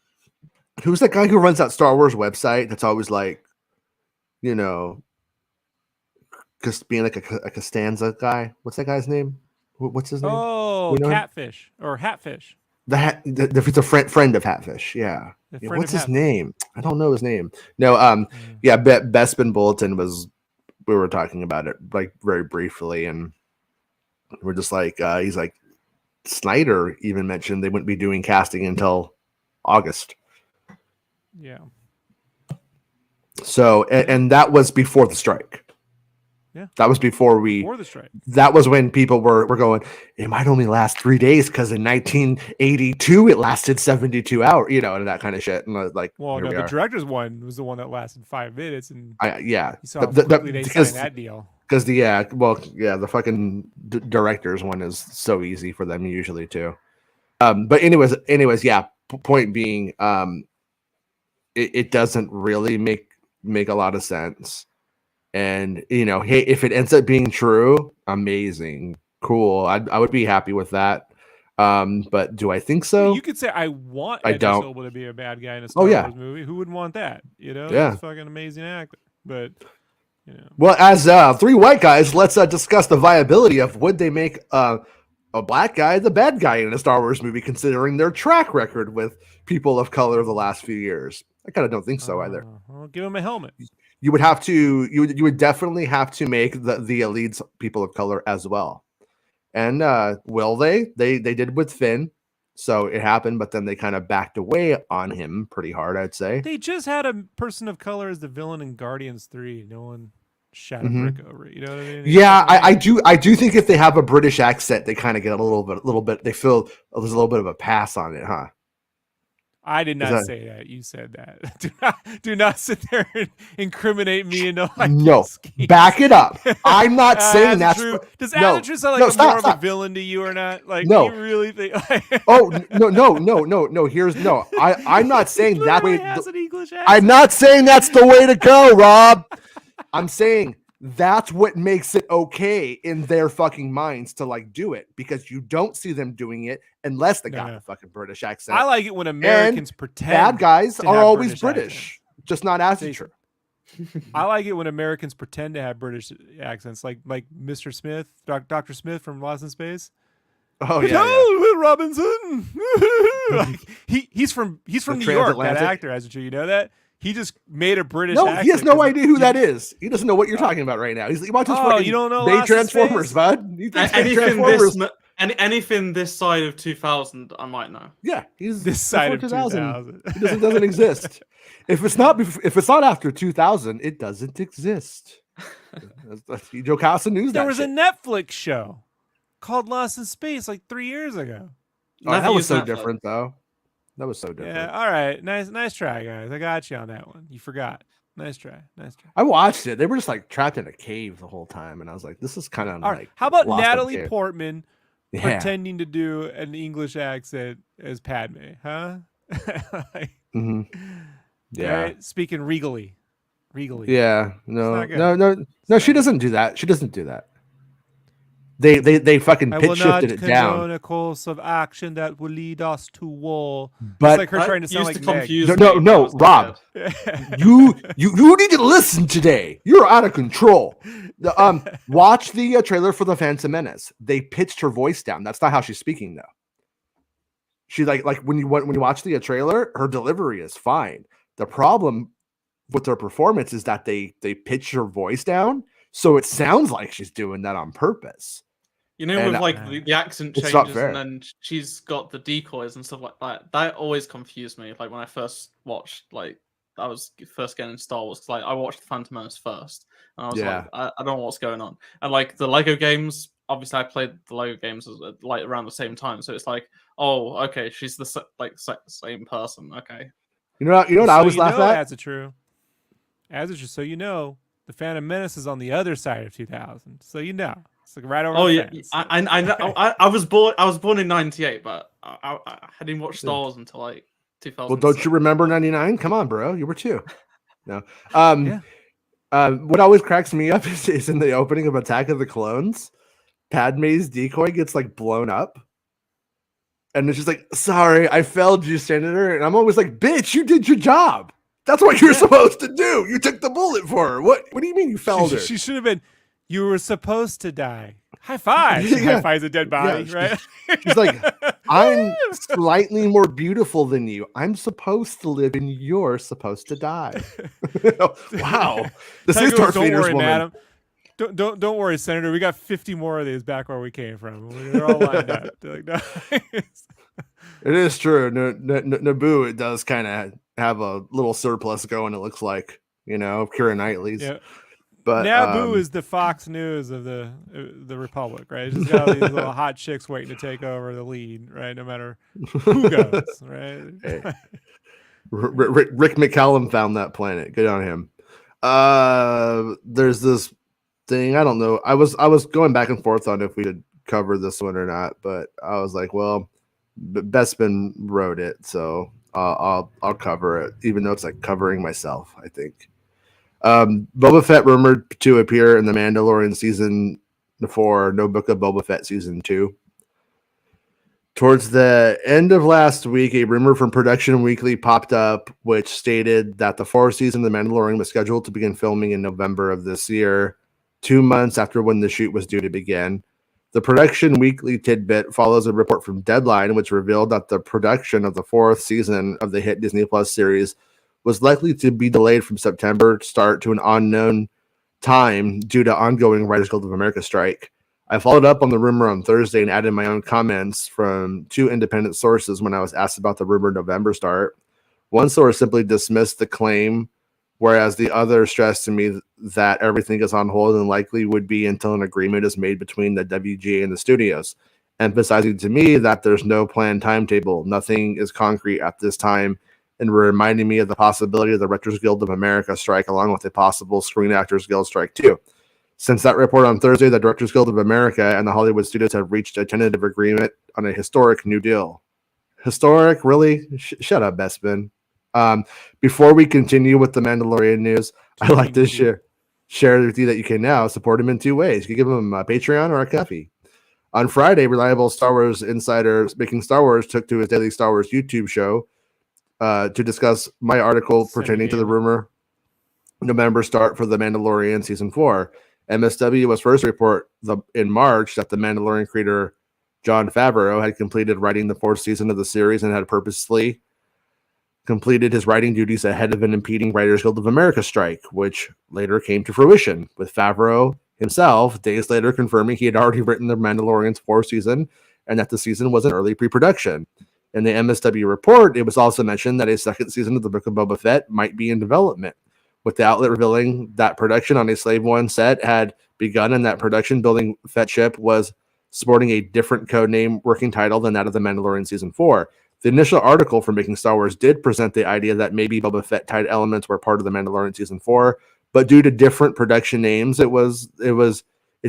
Who's that guy who runs that Star Wars website that's always like, you know, just being like a Costanza guy. What's that guy's name? What's his name? Oh, You know him? Catfish or Hatfish. It's a friend of Hatfish. Yeah. The Yeah, friend what's of his Hatfish. name? I don't know his name. No, yeah, Bespin Bulletin was. We were talking about it like very briefly, and we're just like, he's like, Snyder even mentioned they wouldn't be doing casting until August. Yeah. So, and that was before the strike. Yeah. That was before the strike. That was when people were going, it might only last 3 days because in 1982 it lasted 72 hours, you know, and that kind of shit. And like, well, no, the director's one was the one that lasted 5 minutes, and yeah, you saw how quickly they signed that deal. Because the the fucking director's one is so easy for them usually too. But anyways, yeah. Point being, it doesn't really make a lot of sense. And you know, hey, if it ends up being true, amazing, cool. I would be happy with that. But do I think so? You could say I want Idris Elba to be a bad guy in a Star Wars movie. Who wouldn't want that? You know, yeah, he's a fucking amazing actor. But you know, well, as three white guys, let's discuss the viability of would they make a black guy the bad guy in a Star Wars movie, considering their track record with people of color the last few years. I kind of don't think so either. Well, give him a helmet. You would have to. You would definitely have to make the leads people of color as well. And will they? They did with Finn, so it happened. But then they kind of backed away on him pretty hard. I'd say they just had a person of color as the villain in Guardians 3. No one shot a brick over it. You know what I mean? Yeah, I do think if they have a British accent, they kind of get a little bit. They feel there's a little bit of a pass on it, huh? I did not say that. You said that. Do not sit there and incriminate me into like no. Back it up. I'm not saying that's true. Does Azatru sound like more of a villain to you or not? Like, no. do you really think? Oh no. Here's no. I'm not saying that way. Has an English accent. I'm not saying that's the way to go, Rob. I'm saying that's what makes it okay in their fucking minds to like do it, because you don't see them doing it unless they got a fucking British accent. I like it when Americans pretend bad guys are always British, just not Azatru. I like it when Americans pretend to have British accents, like Mr. Smith, Dr. Smith from Lost in Space. Oh yeah, Will Robinson. he's from New York. That actor, Azatru, you know that. He just made a British accent. He has no idea who that is. He doesn't know what you're talking about right now. He watches fucking you don't know Bay Transformers, bud. Anything this side of 2000, I might know. Yeah, he's this side of 2000. It doesn't exist. If it's not after 2000, it doesn't exist. Joe Carson News. There was a Netflix show called Lost in Space like 3 years ago. Oh, that was so different, though. That was so different. Yeah, all right. Nice try, guys. I got you on that one. You forgot. Nice try. I watched it. They were just like trapped in a cave the whole time, and I was like, "This is kind of like." How about Natalie Portman pretending to do an English accent as Padme? Huh? Yeah. Right? Speaking regally. Yeah. No. She doesn't do that. They fucking pitch shifted it down. I will not condone a course of action that will lead us to war. But it's like her trying to sound like Meg. No, Rob. you need to listen today. You're out of control. Watch the trailer for the Phantom Menace. They pitched her voice down. That's not how she's speaking though. She like when you watch the trailer, her delivery is fine. The problem with her performance is that they pitch her voice down, so it sounds like she's doing that on purpose. You know, with like the accent changes and then she's got the decoys and stuff like that. That always confused me. Like when I first watched, like I was first getting into Star Wars, because like I watched the Phantom Menace first, and I was like, I don't know what's going on. And like the Lego games, obviously I played the Lego games like around the same time, so it's like, oh, okay, she's the same person. Okay. You know what I was laughing at? That's true. As it's just so you know, the Phantom Menace is on the other side of 2000. So you know. It's like right over. Oh yeah, I know. I was born in '98, but I hadn't watched Star Wars until like Well, don't you remember 99? Come on, bro. You were 2. No. What always cracks me up is in the opening of Attack of the Clones, Padme's decoy gets like blown up. And it's just like, sorry, I failed you, Senator. And I'm always like, bitch, you did your job. That's what you're supposed to do. You took the bullet for her. What do you mean you failed her? She should have been, you were supposed to die. High five. She high fives a dead body, right? She's like, I'm slightly more beautiful than you. I'm supposed to live and you're supposed to die. Wow. This is Darth Vader's woman. Madam. Don't worry, Senator. We got 50 more of these back where we came from. They're all lined up. Like, no. It is true. Naboo, it does kind of have a little surplus going, it looks like, Keira Knightley's. Yeah. But Naboo is the Fox News of the Republic, right? It's just got all these little hot chicks waiting to take over the lead, right? No matter who goes, right? Hey. Rick McCallum found that planet. Good on him. There's this thing. I don't know. I was going back and forth on if we should cover this one or not, but I was like, well, Bespin wrote it, so I'll cover it, even though it's like covering myself, I think. Boba Fett rumored to appear in The Mandalorian season 4, No Book of Boba Fett season 2. Towards the end of last week, a rumor from Production Weekly popped up, which stated that the 4th season of The Mandalorian was scheduled to begin filming in November of this year, 2 months after when the shoot was due to begin. The Production Weekly tidbit follows a report from Deadline, which revealed that the production of the 4th season of the hit Disney Plus series was likely to be delayed from September start to an unknown time due to ongoing Writers Guild of America strike. I followed up on the rumor on Thursday and added my own comments from 2 independent sources when I was asked about the rumored November start. One source simply dismissed the claim, whereas the other stressed to me that everything is on hold and likely would be until an agreement is made between the WGA and the studios, emphasizing to me that there's no planned timetable. Nothing is concrete at this time, and reminding me of the possibility of the Writers Guild of America strike, along with a possible Screen Actors Guild strike too. Since that report on Thursday, the Directors Guild of America and the Hollywood studios have reached a tentative agreement on a historic new deal. Historic? Really? Shut up, Bespin. Before we continue with the Mandalorian news, I'd like to share with you that you can now support him in 2 ways. You can give him a Patreon or a Ko-fi. On Friday, reliable Star Wars insider Making Star Wars took to his daily Star Wars YouTube show to discuss my article pertaining to the rumor November start for The Mandalorian Season 4. MSW was first to report in March that The Mandalorian creator Jon Favreau had completed writing the 4th season of the series and had purposely completed his writing duties ahead of an impeding Writers Guild of America strike, which later came to fruition, with Favreau himself days later confirming he had already written The Mandalorian's 4th season and that the season was in early pre-production. In the MSW report, it was also mentioned that a 2nd season of the Book of Boba Fett might be in development, with the outlet revealing that production on a Slave One set had begun and that production building Fett ship was sporting a different codename working title than that of The Mandalorian Season 4. The initial article from Making Star Wars did present the idea that maybe Boba Fett tied elements were part of The Mandalorian Season 4, but due to different production names, it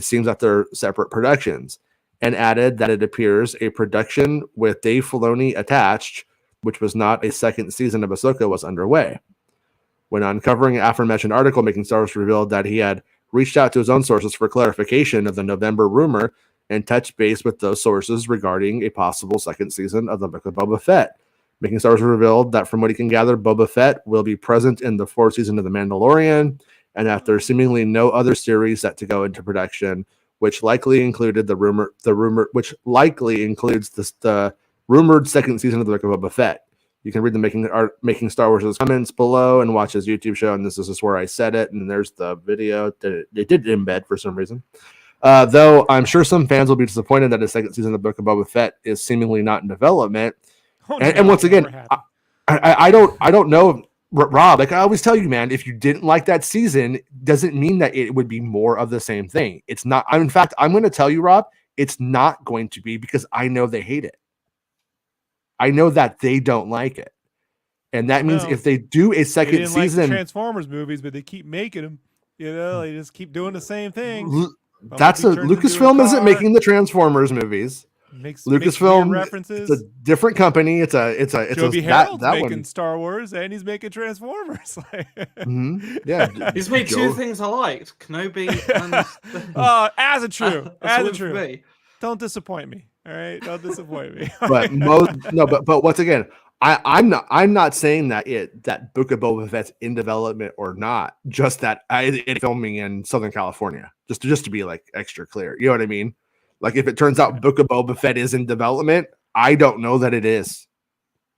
seems that they're separate productions, and added that it appears a production with Dave Filoni attached, which was not a 2nd season of Ahsoka, was underway. When uncovering an aforementioned article, Making Star Wars revealed that he had reached out to his own sources for clarification of the November rumor and touched base with those sources regarding a possible 2nd season of the Book of Boba Fett. Making Star Wars revealed that from what he can gather, Boba Fett will be present in the 4th season of The Mandalorian, and that there's seemingly no other series set to go into production, which likely included the rumored 2nd season of the Book of Boba Fett. You can read the Making Star Wars' comments below and watch his YouTube show, and this is just where I said it, and there's the video that it did embed for some reason. Though I'm sure some fans will be disappointed that a 2nd season of the Book of Boba Fett is seemingly not in development. And once again, I don't know, Rob. Like I always tell you, man, if you didn't like that season, doesn't mean that it would be more of the same thing. It's not. In fact, I'm going to tell you, Rob, it's not going to be, because I know they hate it. I know that they don't like it, and that means if they do a 2nd season, like the Transformers movies, but they keep making them. They just keep doing the same thing. That's Lucasfilm isn't making the Transformers movies. makes Lucasfilm, weird references. it's a different company. It's Joby that Harold's that making one. Star Wars and he's making Transformers. Yeah, He's made two things I liked: Kenobi and. As a true, That's as a one for true. me. Don't disappoint me. All right, don't disappoint me. but once again, I'm not saying that Book of Boba Fett's in development or not. Just that it's filming in Southern California. Just to be like extra clear, you know what I mean? Like if it turns out Book of Boba Fett is in development, I don't know that it is,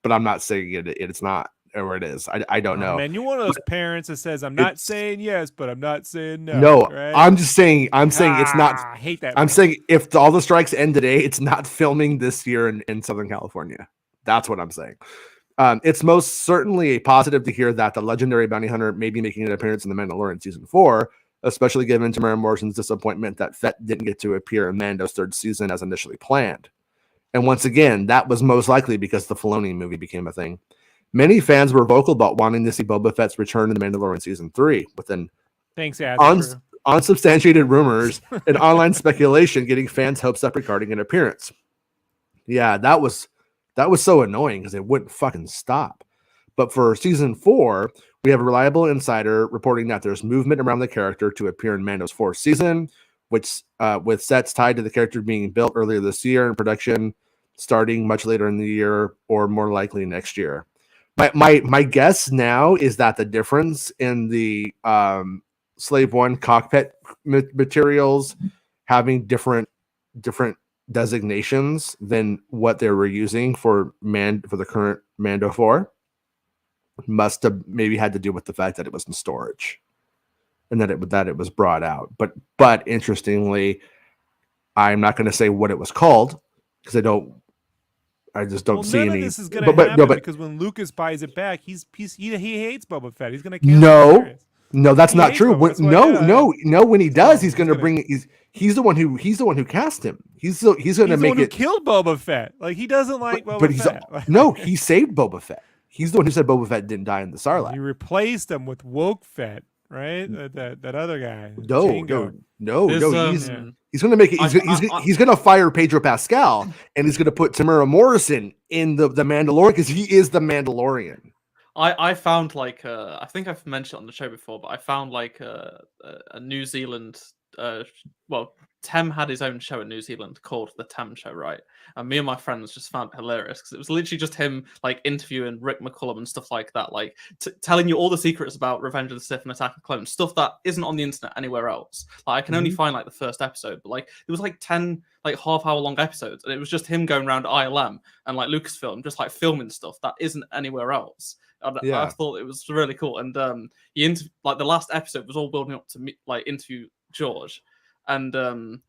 but I'm not saying it's not or it is. I don't know. Man, you're one of those parents that says, "I'm not saying yes, but I'm not saying no." No, right? I'm saying it's not. I hate that. I'm saying if all the strikes end today, it's not filming this year in Southern California. That's what I'm saying. It's most certainly a positive to hear that the legendary bounty hunter may be making an appearance in The Mandalorian season 4, especially given Tamara Morrison's disappointment that Fett didn't get to appear in Mando's 3rd season as initially planned. And once again, that was most likely because the Filoni movie became a thing. Many fans were vocal about wanting to see Boba Fett's return in The Mandalorian season 3, within unsubstantiated rumors and online speculation getting fans' hopes up regarding an appearance. Yeah, that was so annoying because it wouldn't fucking stop. But for season 4, we have a reliable insider reporting that there's movement around the character to appear in Mando's 4th season, which with sets tied to the character being built earlier this year and production starting much later in the year or more likely next year. My guess now is that the difference in the Slave One cockpit materials having different designations than what they were using for the current Mando 4 must have maybe had to do with the fact that it was in storage and that it was brought out. But interestingly, I'm not going to say what it was called because I just don't see none any. Of this is going to happen because when Lucas buys it back, he hates Boba Fett. He's going to cancel No, that's not true. No. When he does, he's going to bring. He's the one who cast him. He's going to make it. Who killed Boba Fett? Like he doesn't like Boba Fett. No, he saved Boba Fett. He's the one who said Boba Fett didn't die in the Sarlacc. He replaced him with Woke Fett, right? That other guy. No. He's going to make it. He's going to fire Pedro Pascal and he's going to put Tamara Morrison in the Mandalorian because he is the Mandalorian. I found I think I've mentioned it on the show before, but I found a New Zealand. Tem had his own show in New Zealand called The Tem Show, right? And me and my friends just found it hilarious because it was literally just him interviewing Rick McCullum and stuff like that, telling you all the secrets about Revenge of the Sith and Attack of Clones, stuff that isn't on the internet anywhere else. I can only find the first episode, but it was 10 half-hour long episodes, and it was just him going around ILM and Lucasfilm, just filming stuff that isn't anywhere else. I thought it was really cool, and the last episode was all building up to interview George, and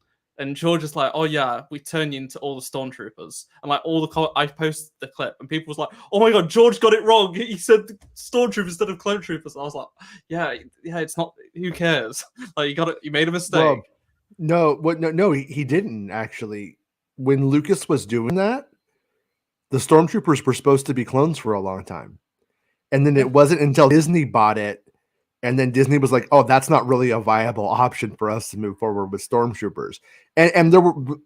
George is like, "Oh yeah, we turn you into all the stormtroopers," and I posted the clip, and people was like, "Oh my god, George got it wrong. He said stormtroopers instead of clone troopers." And I was like, "Yeah, it's not. Who cares? You got it. You made a mistake." Well, no, he didn't actually. When Lucas was doing that, the stormtroopers were supposed to be clones for a long time. And then it wasn't until Disney bought it, and then Disney was like, "Oh, that's not really a viable option for us to move forward with stormtroopers." And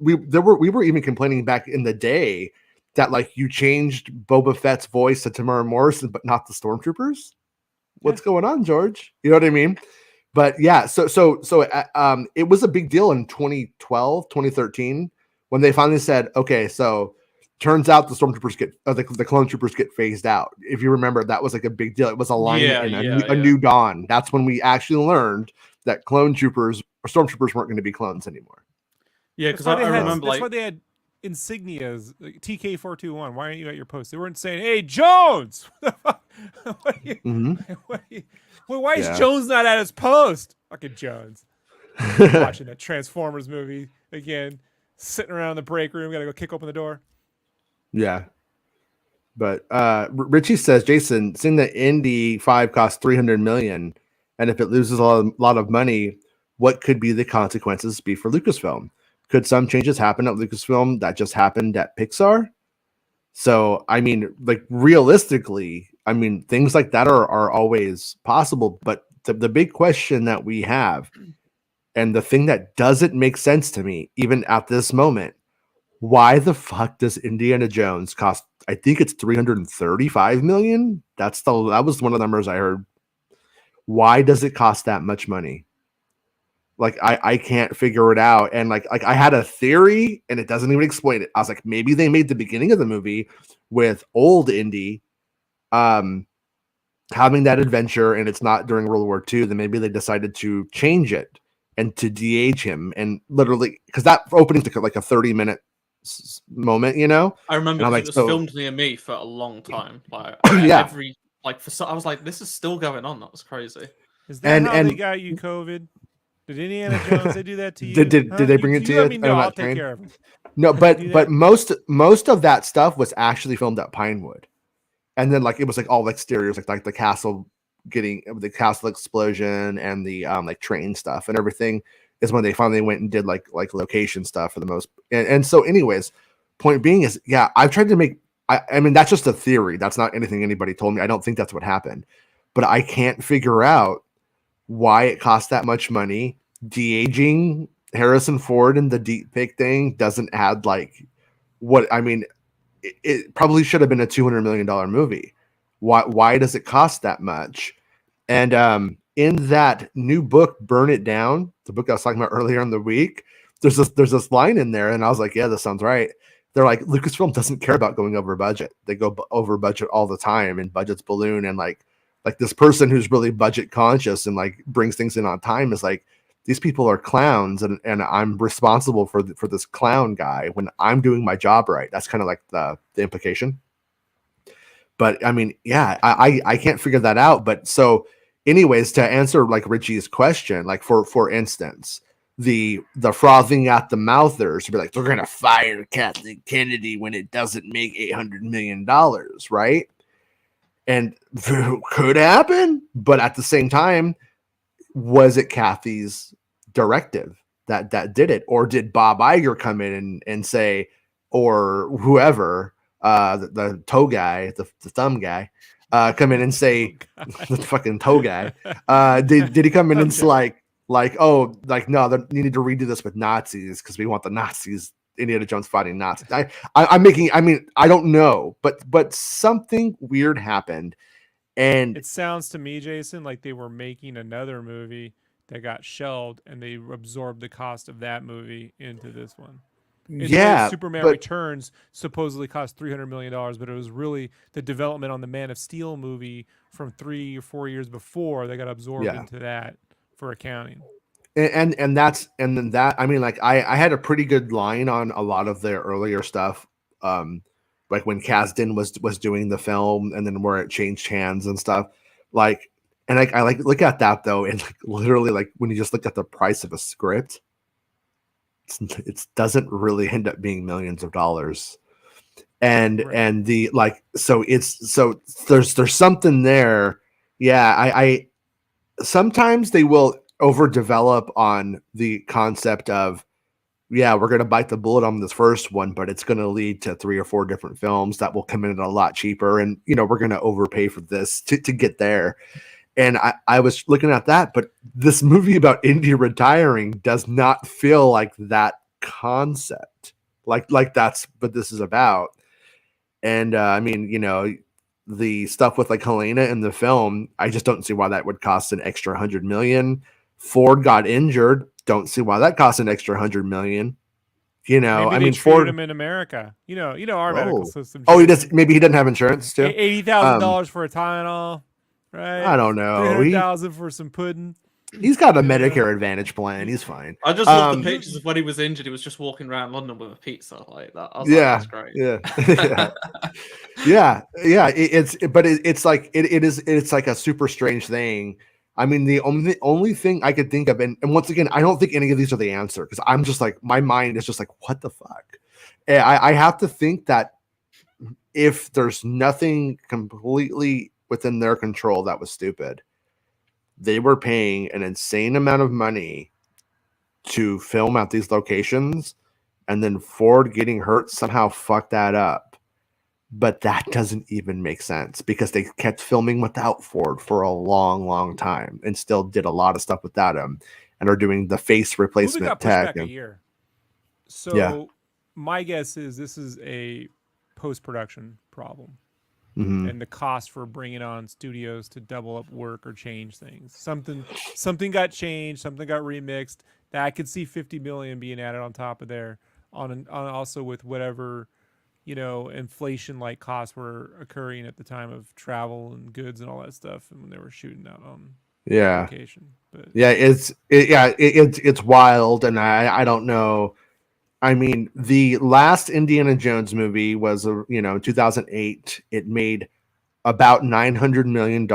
we were even complaining back in the day that you changed Boba Fett's voice to Tamara Morrison, but not the stormtroopers. What's going on, George? You know what I mean? But yeah, so it was a big deal in 2012, 2013 when they finally said, "Okay, so." Turns out the stormtroopers the clone troopers get phased out. If you remember, that was a big deal. It was a line in a new dawn. That's when we actually learned that clone troopers or stormtroopers weren't going to be clones anymore. Yeah, because I remember that's why they had insignias TK421. Why aren't you at your post? They weren't saying, "Hey, Jones." Why is Jones not at his post? Fucking Jones. Watching that Transformers movie again, sitting around in the break room. Got to go kick open the door. Yeah. But Richie says, Jason, seeing that Indy 5 costs $300 million, and if it loses a lot of money, what could be the consequences be for Lucasfilm? Could some changes happen at Lucasfilm that just happened at Pixar? So, I mean, realistically, I mean, things like that are always possible. But the big question that we have, and the thing that doesn't make sense to me, even at this moment, why the fuck does Indiana Jones cost? I think it's 335 million. That was one of the numbers I heard. Why does it cost that much money? Like I can't figure it out. And like I had a theory and it doesn't even explain it. I was like, maybe they made the beginning of the movie with old Indy having that adventure and it's not during World War II, then maybe they decided to change it and to de-age him and literally because that opening took like a 30-minute moment, you know. I remember and because it was filmed near me for a long time. Like yeah, I was like, this is still going on. That was crazy. Is that how they got you COVID? Did Indiana Jones they do that to you? Did they bring it to you? Let me know. I'll take care of it. No, but most of that stuff was actually filmed at Pinewood, and then like it was like all exteriors, like the castle the castle explosion and the like train stuff and everything is when they finally went and did like location stuff for the most. And so, anyways, point being is, yeah, I've tried to make. I mean, that's just a theory. That's not anything anybody told me. I don't think that's what happened, but I can't figure out why it cost that much money. De-aging Harrison Ford and the deep fake thing doesn't add like what I mean. It probably should have been a $200 million movie. Why does it cost that much? And in that new book, Burn It Down, the book I was talking about earlier in the week, there's this line in there, and I was like, yeah, this sounds right. They're like, Lucasfilm doesn't care about going over budget. They go over budget all the time, and budgets balloon, and like this person who's really budget conscious and like brings things in on time is like, these people are clowns, and I'm responsible for this clown guy when I'm doing my job right. That's kind of like the implication. But I mean, yeah, I can't figure that out. But so, anyways, to answer like Richie's question, like for instance, the frothing at the mouthers to be like, they're gonna fire Kathleen Kennedy when it doesn't make $800 million, right? And could happen, but at the same time, was it Kathy's directive that did it, or did Bob Iger come in and say, or whoever, the toe guy, the thumb guy, come in and say, the fucking toe guy, did he come in and say like, oh, like, no, you need to redo this with Nazis because we want the Nazis, Indiana Jones fighting Nazis. I mean, I don't know, but something weird happened. And it sounds to me, Jason, like they were making another movie that got shelved and they absorbed the cost of that movie into this one. Superman Returns supposedly cost $300 million, but it was really the development on the Man of Steel movie from 3 or 4 years before that got absorbed into that for accounting. And then that, I mean, like I had a pretty good line on a lot of their earlier stuff. Like when Kasdan was doing the film and then where it changed hands and stuff, like, and I like look at that though, and like literally like when you just look at the price of a script, it doesn't really end up being millions of dollars. And right. And the like, so there's something there. Yeah, I sometimes they will overdevelop on the concept of, yeah, we're going to bite the bullet on this first one, but it's going to lead to 3 or 4 different films that will come in a lot cheaper. And, you know, we're going to overpay for this to get there. And I was looking at that, but this movie about Indy retiring does not feel like that concept. Like that's what this is about. And I mean, you know, the stuff with like Helena in the film, I just don't see why that would cost an extra $100 million. Ford got injured. Don't see why that costs an extra $100 million. You know, maybe I mean, Ford him in America. You know our medical system. Oh, he does. Maybe he doesn't have insurance too. $80,000 for a Tylenol, right? I don't know. $300,000 for some pudding. He's got a Medicare Advantage plan. He's fine. I just love the pictures of when he was injured. He was just walking around London with a pizza like that. I was like, that's great. Yeah. It's like it's like a super strange thing. I mean, the only thing I could think of, and once again, I don't think any of these are the answer because I'm just like, my mind is just like, what the fuck? And I have to think that if there's nothing completely within their control that was stupid, they were paying an insane amount of money to film at these locations, and then Ford getting hurt somehow fucked that up. But that doesn't even make sense because they kept filming without Ford for a long, long time and still did a lot of stuff without him and are doing the face replacement tech. A year. So my guess is this is a post-production problem. Mhm. And the cost for bringing on studios to double up work or change things. Something got changed, something got remixed. That I could see 50 million being added on top of there, on also with whatever, inflation like costs were occurring at the time of travel and goods and all that stuff, and when they were shooting out on Yeah. location. But Yeah, it's wild, and I don't know. I mean, the last Indiana Jones movie was 2008. It made about $900 million.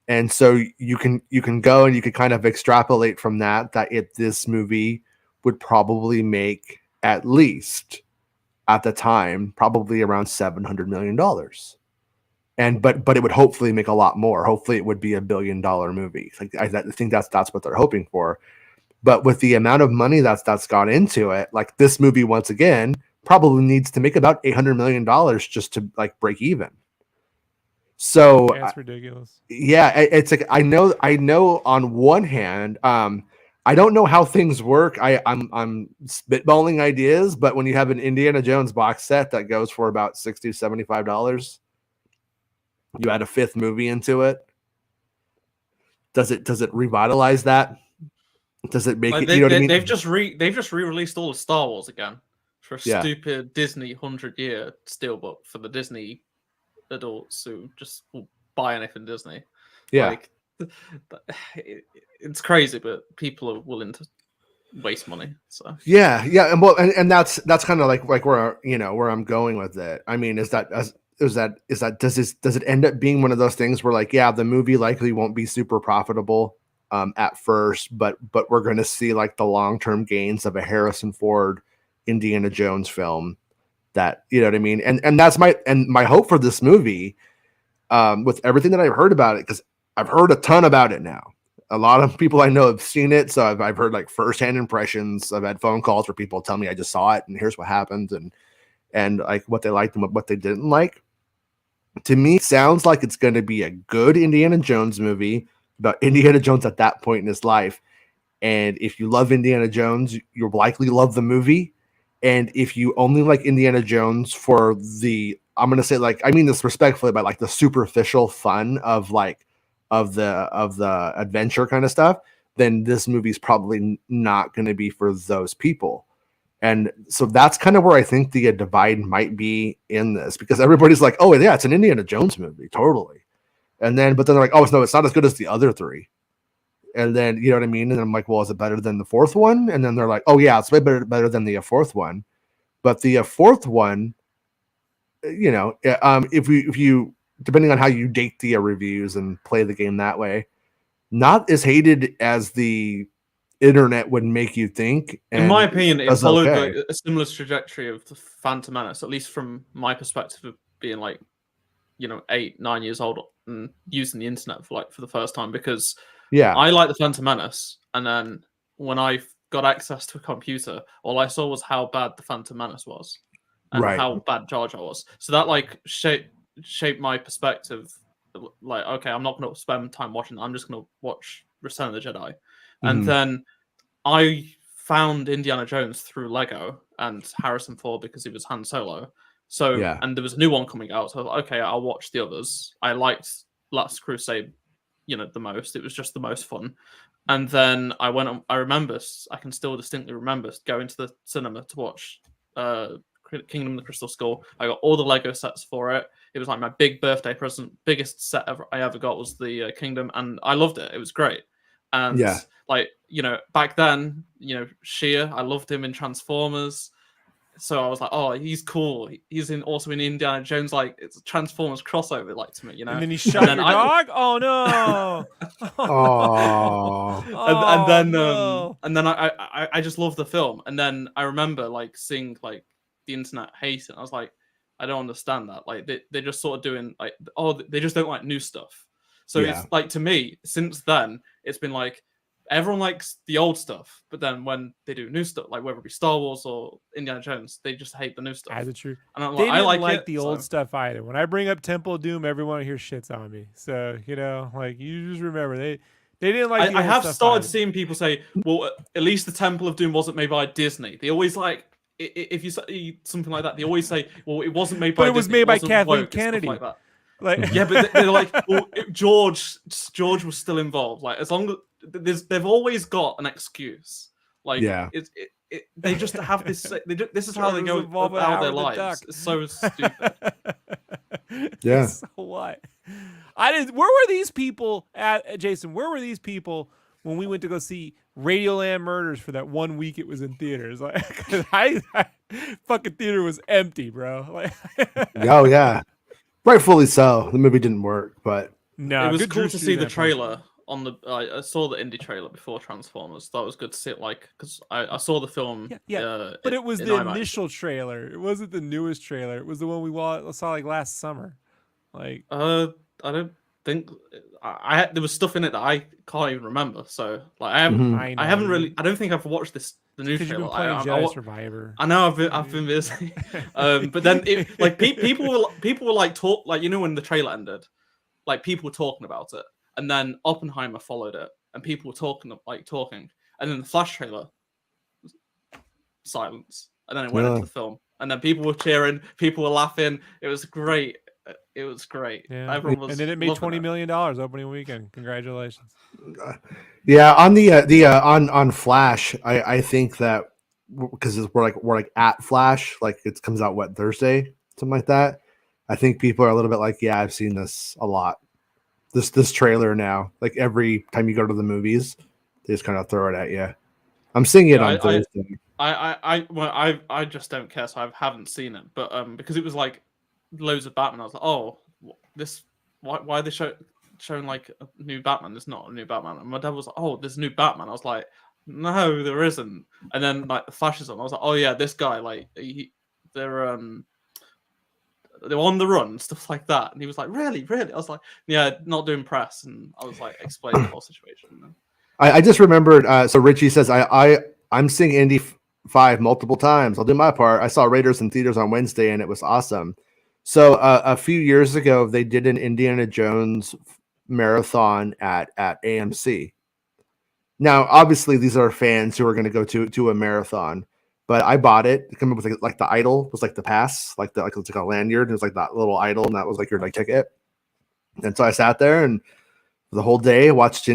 And so you can go and you can kind of extrapolate from that if this movie would probably make at least at the time probably around $700 million. And but it would hopefully make a lot more. Hopefully it would be $1 billion movie. Like I think that's what they're hoping for. But with the amount of money that's gone into it, like this movie once again probably needs to make about $800 million just to like break even. So that's ridiculous. Yeah, it's like I know on one hand, I don't know how things work. I'm spitballing ideas, but when you have an Indiana Jones box set that goes for about $60-$75, you add a fifth movie into it. Does it revitalize that? Does it make Like it? You know what I mean? they've just re-released all of Star Wars again for a Yeah. stupid Disney 100-year steelbook for the Disney adults who just will buy anything Disney. Yeah. Like, it's crazy, but people are willing to waste money. So yeah, and well, and that's kind of like where where I'm going with it. I mean, does it end up being one of those things where like, yeah, the movie likely won't be super profitable at first, but we're going to see like the long-term gains of a Harrison Ford Indiana Jones film that, you know what I mean? And that's my hope for this movie, with everything that I've heard about it, because I've heard a ton about it now. A lot of people I know have seen it, so I've heard like firsthand impressions. I've had phone calls where people tell me I just saw it and here's what happened, and like what they liked and what they didn't like. To me, it sounds like it's going to be a good Indiana Jones movie about Indiana Jones at that point in his life. And if you love Indiana Jones, you'll likely love the movie. And if you only like Indiana Jones for the, I'm going to say, like, I mean this respectfully, but like the superficial fun of like of the adventure kind of stuff, then this movie's probably not going to be for those people. And so that's kind of where I think the divide might be in this, because everybody's like, oh yeah, it's an Indiana Jones movie, totally. But then they're like, oh no, it's not as good as the other three. And then, you know what I mean? And I'm like, well, is it better than the fourth one? And then they're like, oh yeah, it's way better than the fourth one. But the fourth one, if you depending on how you date the reviews and play the game that way, not as hated as the internet would make you think. In my opinion, it followed okay. a similar trajectory of the Phantom Menace, at least from my perspective of being like, 8-9 years old and using the internet for the first time, because I like the Phantom Menace, and then when I got access to a computer, all I saw was how bad the Phantom Menace was and how bad Jar Jar was. So that shaped my perspective. Like, okay, I'm not going to spend time watching that. I'm just going to watch Return of the Jedi. Mm-hmm. And then I found Indiana Jones through Lego and Harrison Ford because he was Han Solo. So, and there was a new one coming out. So I was like, okay, I'll watch the others. I liked Last Crusade, the most. It was just the most fun. And then I can still distinctly remember going to the cinema to watch Kingdom of the Crystal Skull. I got all the Lego sets for it. It was like my big birthday present. Biggest set I ever got was the Kingdom, and I loved it. It was great. And back then, Shia, I loved him in Transformers. So I was like, oh, he's cool. He's also in Indiana Jones, like it's a Transformers crossover, like to me, And then he shot your dog. Oh no! And then I just love the film. And then I remember seeing the internet hate it. I was like, I don't understand that. Like they're just sort of doing they just don't like new stuff. So it's like, to me, since then, it's been like, everyone likes the old stuff, but then when they do new stuff, like whether it be Star Wars or Indiana Jones, they just hate the new stuff. That's true. And they didn't like the old stuff either. When I bring up Temple of Doom, everyone here shits on me. So you just remember they didn't like. I have started seeing people say, "Well, at least the Temple of Doom wasn't made by Disney." They always if you say something like that, they always say, "Well, it wasn't made But by it was Disney, made by wasn't Kathleen woke," and stuff Kennedy. like that. Like, Yeah, but they're like, well, George was still involved. Like, as long as they've always got an excuse. Like, Yeah. they just have this. This is how they George was go involved with about their Howard the lives. Duck. It's so stupid. Yeah. So what? Where were these people at, Jason? Where were these people when we went to go see Radioland Murders for that 1 week it was in theaters? Like, I fucking theater was empty, bro. Like, Oh yeah, rightfully so. The movie didn't work, but no, It was good cool Drew to Struzan see the poster. trailer on the. I saw the indie trailer before Transformers. That was good to see it, like, because I saw the film. Yeah, but it was in the IMAX. initial trailer. It wasn't the newest trailer. It was the one we saw like last summer. Like, I don't think I there was stuff in it that I can't even remember. So like I haven't Mhm. I haven't really I don't think I've watched the new because you've trailer. been playing Jedi Survivor. I know I've been busy, but then people were like talk like when the trailer ended, like people were talking about it, and then Oppenheimer followed it, and people were talking, and then the Flash trailer, silence, and then it went into the film, and then people were cheering, people were laughing. It was great. It was great. Yeah, Everyone was and then it made loving $20 million opening weekend. Congratulations. yeah. On the on Flash, I think that because we're like at Flash, like it comes out Thursday, something like that. I think people are a little bit like, yeah, I've seen this a lot. This trailer now, like every time you go to the movies, they just kind of throw it at you. I'm seeing it on Thursday. I just don't care, so I haven't seen it. But because it was like loads of Batman, I was like, oh, why are they showing like a new Batman? There's not a new Batman. And my dad was like, oh, there's a new Batman. I was like, no, there isn't. And then like the flashes on, I was like, oh yeah, this guy, like they're on the run, stuff like that. And he was like, really? I was like, yeah, not doing press. And I was like, explaining the whole situation. I just remembered. So Richie says I'm seeing Indy 5 multiple times. I'll do my part. I saw Raiders in theaters on Wednesday, and it was awesome. So a few years ago, they did an Indiana Jones marathon at AMC. Now, obviously, these are fans who are going to go to a marathon, but I bought it. It came up with like the idol was like the pass, like it's like a lanyard. It was like that little idol, and that was like your like ticket. And so I sat there and the whole day watched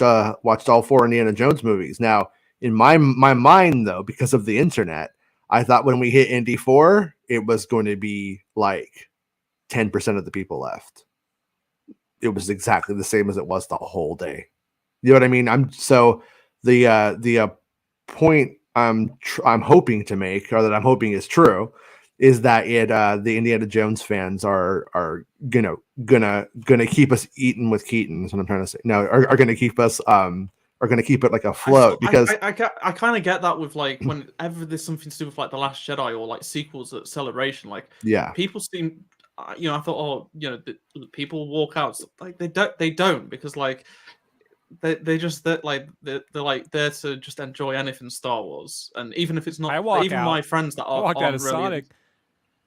all 4 Indiana Jones movies. Now, in my mind, though, because of the internet, I thought when we hit Indy 4, it was going to be like 10% of the people left. It was exactly the same as it was the whole day. You know what I mean? The point I'm hoping to make, or that I'm hoping is true, is that the Indiana Jones fans are gonna keep us eating with Keaton. Is what I'm trying to say. No, are gonna keep us are going to keep it like afloat because I kind of get that with like whenever there's something to do with like The Last Jedi or like sequels at Celebration, like people seem, I thought, oh, the people walk out like they don't because like they're like there to just enjoy anything Star Wars, and even if it's not, my friends that I walked out of really Sonic,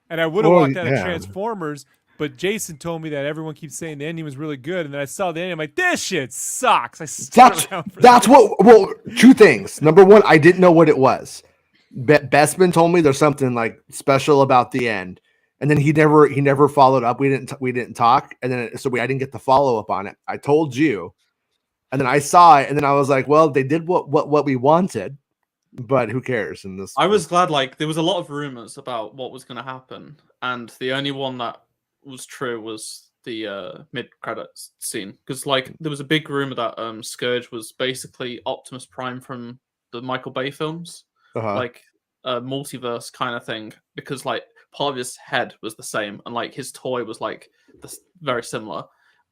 and I would have walked out of Transformers. But Jason told me that everyone keeps saying the ending was really good, and then I saw the ending. I'm like, this shit sucks. That's what. Well, 2 things. Number 1, I didn't know what it was. Bestman told me there's something like special about the end, and then he never followed up. We didn't talk, and then I didn't get the follow up on it. I told you, and then I saw it, and then I was like, well, they did what we wanted, but who cares? And I was glad. Like there was a lot of rumors about what was going to happen, and the only one that was true was the mid-credits scene, because like there was a big rumor that Scourge was basically Optimus Prime from the Michael Bay films, like a multiverse kind of thing, because like part of his head was the same and like his toy was like very similar,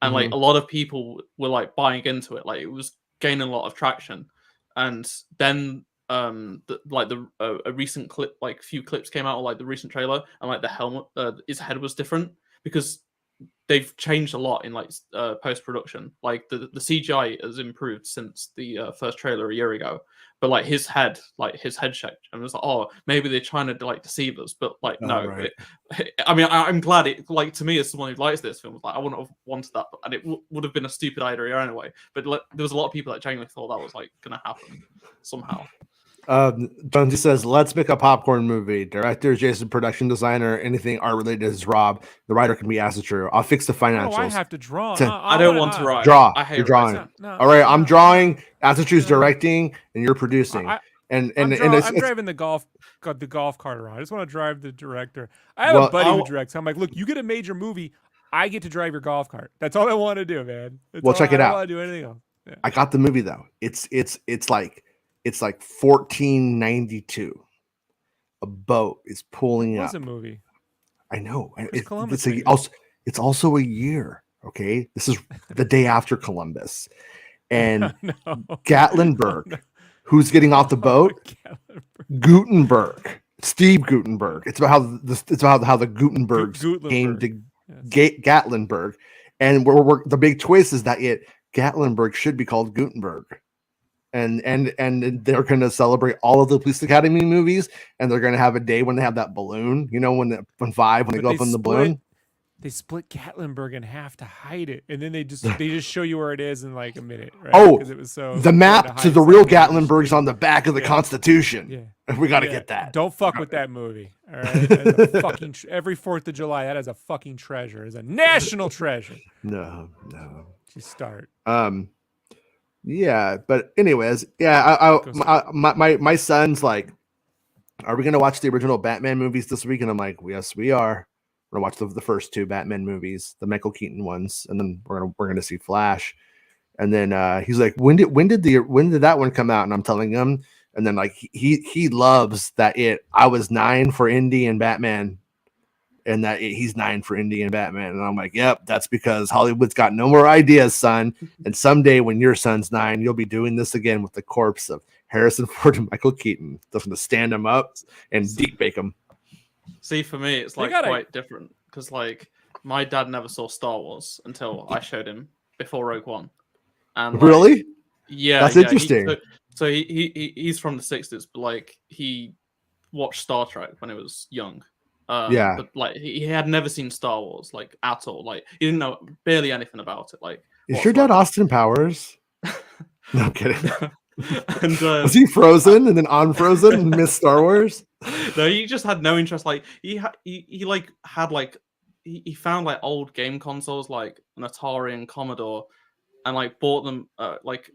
and like a lot of people were like buying into it, like it was gaining a lot of traction. And then a recent clip, like few clips came out, or like the recent trailer, and like the helmet, his head was different because they've changed a lot in like post-production. Like the CGI has improved since the first trailer a year ago, but like his head shape, and it was like, oh, maybe they're trying to like deceive us, but like no. Right. I'm glad it, like, to me as someone who likes this film, like I wouldn't have wanted that, and it would have been a stupid idea anyway. But like, there was a lot of people that genuinely thought that was like gonna happen somehow. Jonesy says, let's make a popcorn movie. Director, Jason, production designer, anything art related is Rob. The writer can be Asatru. I'll fix the What do I financials. have to draw? I don't want to write. Draw. I hate You're drawing. writing. No, All right, I'm no, drawing. Asatru's directing, and you're producing. I'm driving the golf cart around. I just want to drive the director. I have a buddy who directs. I'm like, look, you get a major movie. I get to drive your golf cart. That's all I want to do, man. Check it out. I don't want to do anything else. Yeah. I got the movie though. It's like $14.92. A boat is pulling up. It's a movie. I know. It's also a year. Okay, this is the day after Columbus, and Gatlinburg. Who's getting off the boat? Gutenberg. Steve Gutenberg. It's about how the Gutenbergs came to Gatlinburg, and the big twist is that Gatlinburg should be called Gutenberg, and they're going to celebrate all of the Police Academy movies, and they're going to have a day when they have that balloon. You know, when they go up in the balloon. They split Gatlinburg in half to hide it, and then they just show you where it is in like a minute. Right? Oh, it was the map to the real Gatlinburg's on the back of the Constitution. Yeah, we got to get that. Don't fuck with that movie. All right, that's a fucking every 4th of July, that is a fucking treasure. It's a national treasure. No. Just start. Yeah, but anyways, yeah, my son's like, are we gonna watch the original Batman movies this week? And I'm like, yes, we are. We're gonna watch the first 2 Batman movies, the Michael Keaton ones, and then we're gonna see Flash. And then he's like, when did that one come out? And I'm telling him, and then like he loves that I was 9 for Indy and Batman, and that he's 9 for Indy and Batman. And I'm like, yep, that's because Hollywood's got no more ideas, son. And someday when your son's 9, you'll be doing this again with the corpse of Harrison Ford and Michael Keaton. Just to stand them up and deep bake them. See, for me, it's like quite different because like my dad never saw Star Wars until I showed him before Rogue One. And really? Yeah, that's interesting. So he's from the 60s, but like he watched Star Trek when he was young. But like he had never seen Star Wars like at all. Like he didn't know barely anything about it. Like, is your dad Austin Powers? No, I'm kidding. And was he Frozen and then on Frozen and missed Star Wars? No, he just had no interest. Like he found like old game consoles like an Atari and Commodore, and like bought them like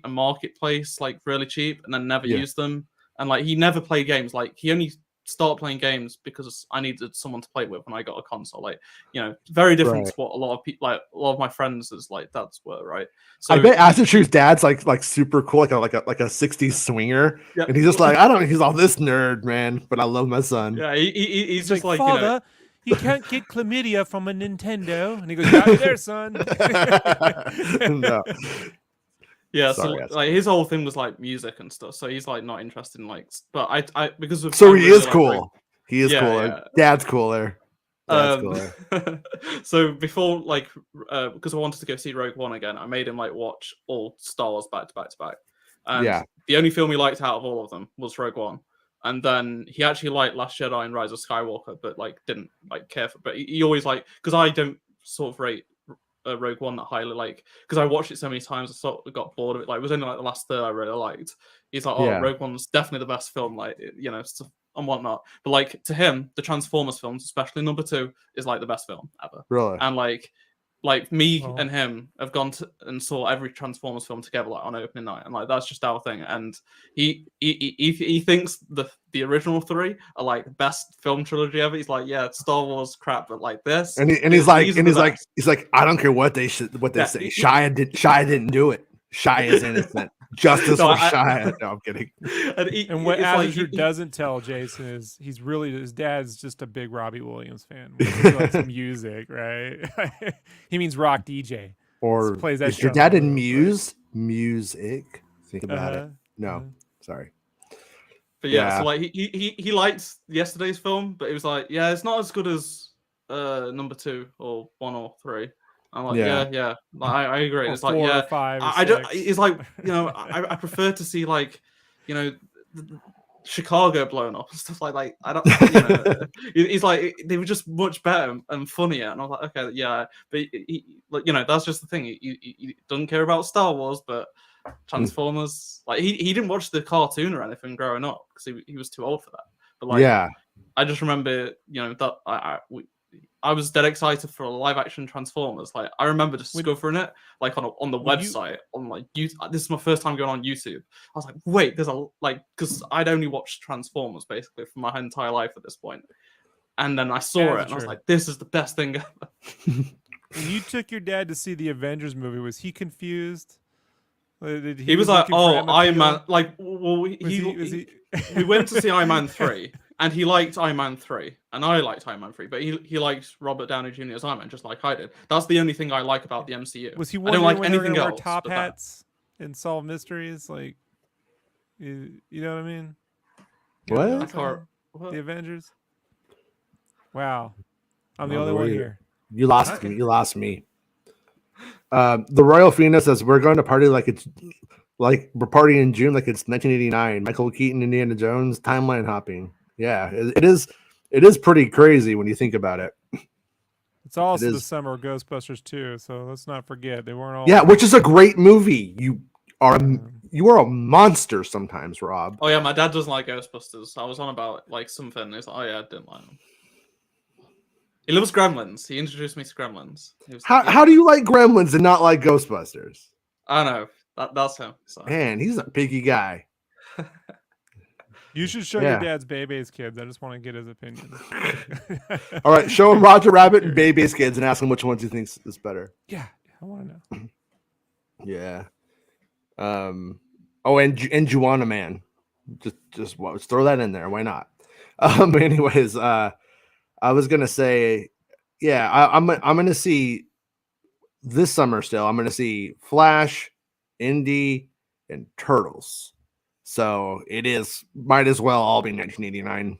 a marketplace like really cheap, and then never used them. And like he never played games. Like he only started playing games because I needed someone to play with when I got a console. Like, you know, very different to what a lot of people, like a lot of my friends, is like that's were, right? So I bet Asatru's dad's like super cool, like a 60s swinger, and he's just like, he's all this nerd, man, but I love my son. Yeah, he's just like, Father, you can't get chlamydia from a Nintendo, and he goes, got me there, son. No. Yeah, sorry, so like his whole thing was like music and stuff. So he's like not interested in like, but I because of so he is cool. He is cooler. Yeah. Dad's cooler. So before like because I wanted to go see Rogue One again, I made him like watch all Star Wars back to back to back. And the only film he liked out of all of them was Rogue One. And then he actually liked Last Jedi and Rise of Skywalker, but like didn't like care for. But he always like, because I don't sort of rate Rogue One that highly, like because I watched it so many times, I sort of got bored of it. Like it was only like the last third I really liked. He's like, Rogue One's definitely the best film, like, you know, stuff and whatnot. But like to him, the Transformers films, especially number 2, is like the best film ever. Really? And like me and him have gone and saw every Transformers film together like on opening night, and like that's just our thing. And he thinks the original 3 are like best film trilogy ever. He's like, yeah, Star Wars crap, but like this. And he's like, I don't care what they say. Shia didn't do it. Shia is innocent. Justice for Shia. No, I'm kidding. And what Asatru doesn't tell Jason is his dad's just a big Robbie Williams fan. He likes music, right? He means rock DJ. Or plays that is your dad in music? Think about it. No, sorry. But yeah, so like he liked yesterday's film, but it was like, yeah, it's not as good as number 2 or 1 or 3. I'm like, yeah. Like, I agree. It's like, 4 or 5 or I don't. It's like, you know, I prefer to see like, you know, Chicago blown up and stuff like I don't. You know, it's like they were just much better and funnier. And I was like, okay, yeah, but he, like, you know, that's just the thing. He doesn't care about Star Wars, but Transformers. Like he didn't watch the cartoon or anything growing up because he was too old for that. But like, yeah, I just remember, that I was dead excited for a live action Transformers. Like I remember discovering it like on the website on like YouTube. This is my first time going on YouTube. I was like, wait, there's because I'd only watched Transformers basically for my entire life at this point. And then I saw it and I was like, this is the best thing ever. When you took your dad to see the Avengers movie, was he confused? He was like, "Oh, Iron Man!" Like, well, we went to see Iron Man 3, and he liked Iron Man 3, and I liked Iron Man 3, but he liked Robert Downey Jr. as Iron Man, just like I did. That's the only thing I like about the MCU. Was he I don't like when anything wear else. Top hats and solve mysteries, like, you know what I mean? What? The Avengers. Wow, I'm the Oh, only one here. You lost me. You lost me. The Royal Phoenix says we're going to party like we're partying in June like it's 1989. Michael Keaton, Indiana Jones, timeline hopping. Yeah, it is. It is pretty crazy when you think about it. It's also the summer of Ghostbusters 2, so let's not forget they weren't all. Yeah, which is a great movie. You are a monster sometimes, Rob. Oh yeah, my dad doesn't like Ghostbusters. I was on about like something. He's like, oh yeah, I didn't like them. He loves Gremlins. He introduced me to Gremlins. How do you like Gremlins and not like Ghostbusters? I know. That's him. So. Man, he's a picky guy. You should show your dad's Bebe's Kids. I just want to get his opinion. All right, show him Roger Rabbit and Bebe's Kids and ask him which ones he thinks is better. Yeah, I want to know. Yeah. Oh, and Juana Man. Just let's throw that in there. Why not? Anyways, I was gonna say, yeah, I'm gonna see this summer still. I'm gonna see Flash, Indy, and Turtles. So might as well all be 1989.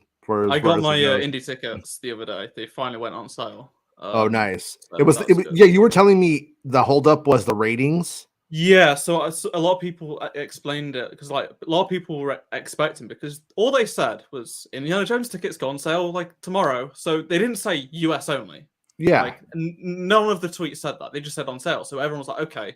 I got my Indy tickets the other day. They finally went on sale. Oh, nice! So yeah. You were telling me the holdup was the ratings. Yeah, so a lot of people explained it because like a lot of people were expecting, because all they said was Indiana Jones tickets go on sale like tomorrow. So they didn't say US only. Yeah, like none of the tweets said that. They just said on sale. So everyone was like, okay.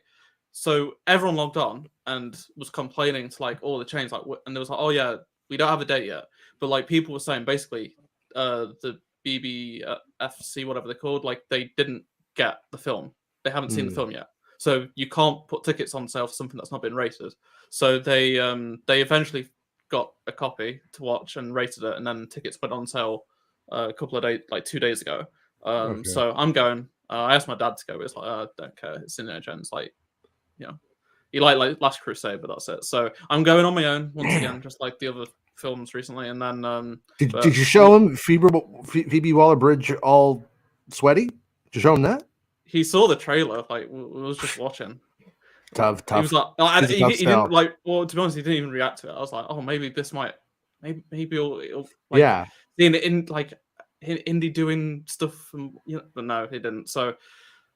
So everyone logged on and was complaining to like all the chains, like, and there was like, oh yeah, we don't have a date yet. But like people were saying basically, the BBFC, whatever they're called, like they didn't get the film. They haven't seen the film yet. So you can't put tickets on sale for something that's not been rated. So they eventually got a copy to watch and rated it, and then tickets went on sale a couple of days, like 2 days ago. So I'm going. I asked my dad to go, but it's like, I don't care. It's Indiana Jones. Like, you like Last Crusade, but that's it. So I'm going on my own once again, just like the other films recently. And then did you show him Phoebe Waller-Bridge all sweaty? Did you show him that? He saw the trailer. Like we was just watching. Tough. He was like, he didn't like. Well, to be honest, he didn't even react to it. I was like, oh, maybe this might, maybe it'll like, seeing it in like Indy doing stuff, and but no, he didn't. So,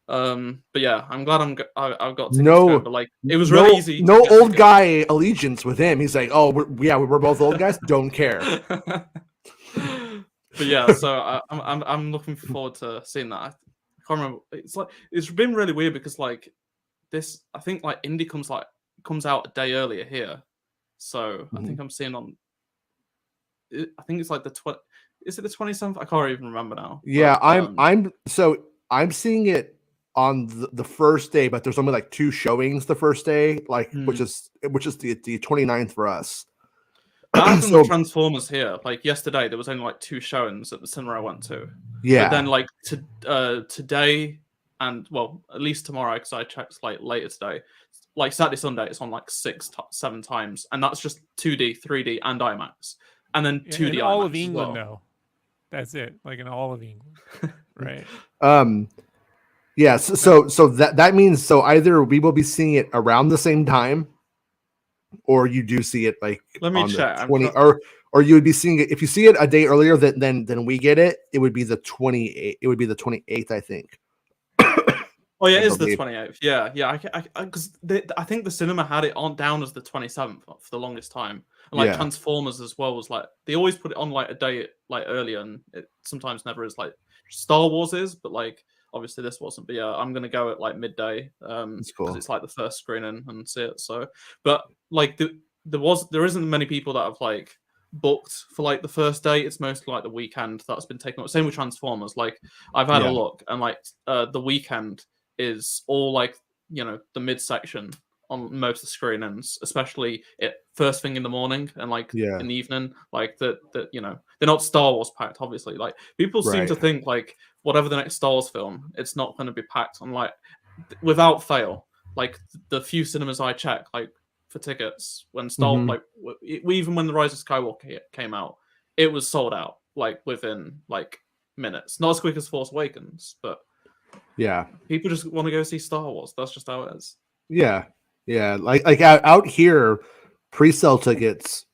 but yeah, I'm glad I've got to go. But like, it was really easy. No old guy allegiance with him. He's like, oh, we're both old guys. Don't care. But yeah, so I'm looking forward to seeing that. I can't remember. It's been really weird because like this, I think like Indy comes out a day earlier here, so I think I'm seeing on. I think it's like Is it the 27th? I can't even remember now. Yeah, but, I'm seeing it on the first day, but there's only like 2 showings the first day, like which is the 29th for us. The Transformers here. Like yesterday, there was only like 2 showings at the cinema I went to. Yeah. But then like today and well, at least tomorrow, because I checked like later today. Like Saturday, Sunday, it's on like 7 times, and that's just 2D, 3D, and IMAX, and then 2D. In all IMAX of England, as well. no, that's it. Like in all of England, right? Yeah. So that means either we will be seeing it around the same time, or you do see it like let me check 20 or you would be seeing it if you see it a day earlier than we get it. It would be the 28th. It would be the 28th, I think. Oh yeah, it is the 28th. Yeah. Because I think the cinema had it on down as the 27th for the longest time. And like Transformers as well was like they always put it on like a day like earlier, and it sometimes never is. Like Star Wars is, but like obviously this wasn't. But yeah, I'm gonna go at like midday, That's because cool. it's like the first screening and see it. So, but like there isn't many people that have like booked for like the first day. It's mostly like the weekend that's been taken up. Same with Transformers. Like I've had a Yeah. look, and like the weekend is all like the midsection on most of the screenings, especially first thing in the morning and like Yeah. in the evening. Like that they're not Star Wars packed. Obviously, like people seem Right. to think like whatever the next Star Wars film, it's not going to be packed. On like without fail, like the few cinemas I check, like for tickets when Mhm. like even when the Rise of Skywalker came out, it was sold out like within like minutes. Not as quick as Force Awakens, but Yeah. people just want to go see Star Wars. That's just how it is. Yeah. Yeah. Like out here, pre-sale tickets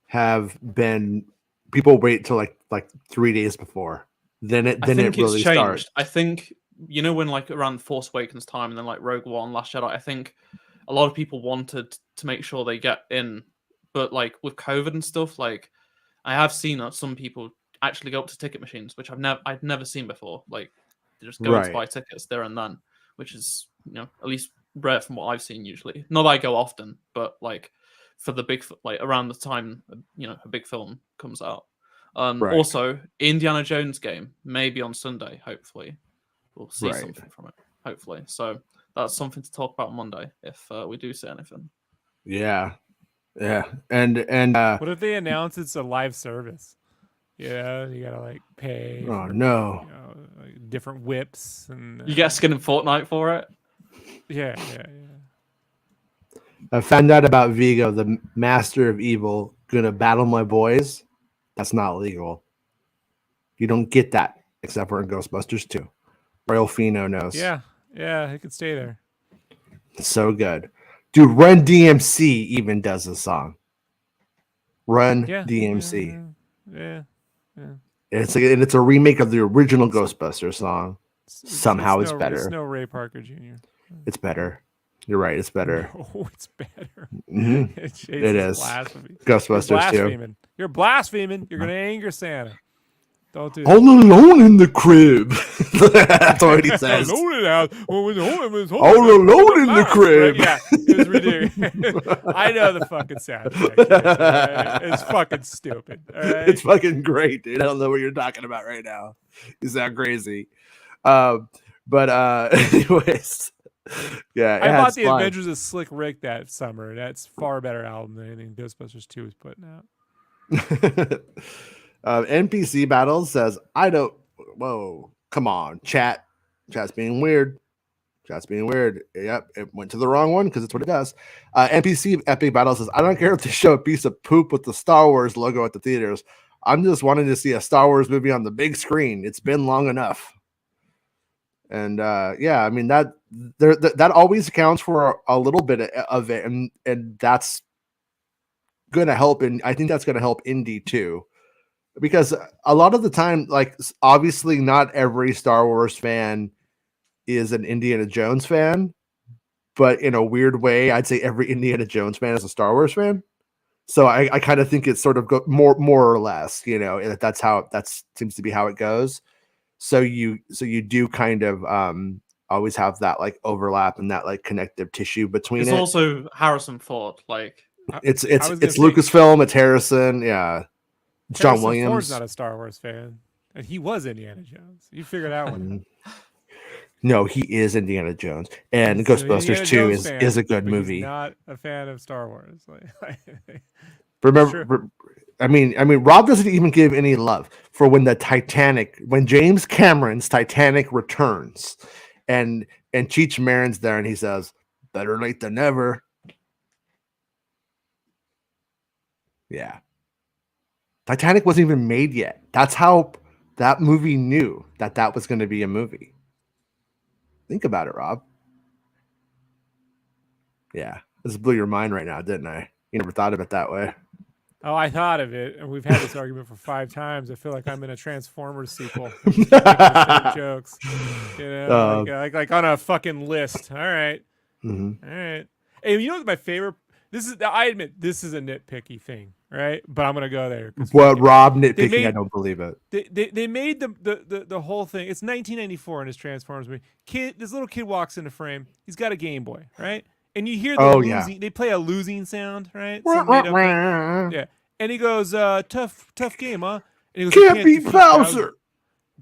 have been people wait till like 3 days before. Then it I think it's really changed. starts. I think when like around Force Awakens time and then like Rogue One, Last Jedi, I think a lot of people wanted to make sure they get in, but like with COVID and stuff, like I have seen some people actually go up to ticket machines, which I've never seen before. Like they just go in to Right. buy tickets there and then, which is at least rare from what I've seen usually. Not that I go often, but like for the big like around the time a big film comes out. Right. Also, Indiana Jones game maybe on Sunday. Hopefully, we'll see Right. something from it. Hopefully, so that's something to talk about Monday if we do see anything. Yeah. Yeah. And What if they announce it's a live service? Yeah, you gotta like pay. oh for, no. like, different whips and You get skin in Fortnite for it. yeah. I found out about Vigo, the master of evil, gonna battle my boys. That's not legal. You don't get that except for in Ghostbusters 2. Royal Fino knows. Yeah, it could stay there. So good. Dude, Run DMC even does a song. Run DMC. Yeah. It's a remake of the original Ghostbusters song. Somehow it's better. It's no Ray Parker Jr. It's better. You're right. It's better. No, it's better. Mm-hmm. It is. Blasphemy. Ghostbusters 2. You're blaspheming. You're going to anger Santa. Don't do All alone in the crib. That's what he says. All alone in the crib. Yeah, it was ridiculous. I know the fucking soundtrack. Right? It's fucking stupid. All right? It's fucking great, dude. I don't know what you're talking about right now. You sound crazy. Anyways. Yeah, I bought the Adventures of Slick Rick that summer. That's far better album than anything Ghostbusters 2 is putting out. NPC Battles says, I don't. Whoa, come on, chat's being weird. Chat's being weird. Yep, it went to the wrong one because it's what it does. NPC Epic Battle says, I don't care if they show a piece of poop with the Star Wars logo at the theaters. I'm just wanting to see a Star Wars movie on the big screen. It's been long enough. And I mean that always accounts for a little bit of it, and that's gonna help. And I think that's gonna help indie too. Because a lot of the time, like obviously not every Star Wars fan is an Indiana Jones fan, but in a weird way, I'd say every Indiana Jones fan is a Star Wars fan. So I kind of think it's sort of more or less, that seems to be how it goes. So you do kind of always have that like overlap and that like connective tissue between it's it. It's also Harrison Ford, like it's Lucasfilm, it's Harrison, yeah. John Williams. Ford's not a Star Wars fan, and he was Indiana Jones. You figured out one. No, he is Indiana Jones, and Ghostbusters 2 is a good movie. He's not a fan of Star Wars. Remember, I mean, Rob doesn't even give any love for when James Cameron's Titanic returns, and Cheech Marin's there, and he says, "Better late than never." Yeah. Titanic wasn't even made yet. That's how that movie knew that was going to be a movie. Think about it, Rob. Yeah, this blew your mind right now, didn't I? You never thought of it that way. Oh, I thought of it, and we've had this argument for 5 times. I feel like I'm in a Transformers sequel. Jokes, like on a fucking list. All right, mm-hmm. All right. Hey, you know what my favorite? I admit this is a nitpicky thing. right? But I'm gonna go there. What Rob nitpicking? I don't believe it. They made the whole thing. It's 1994 in his Transformers movie. This little kid walks into frame. He's got a Game Boy, right? And you hear the losing. They play a losing sound, right? Some made up thing. Yeah. And he goes, tough game, huh? And he goes, can't beat Bowser.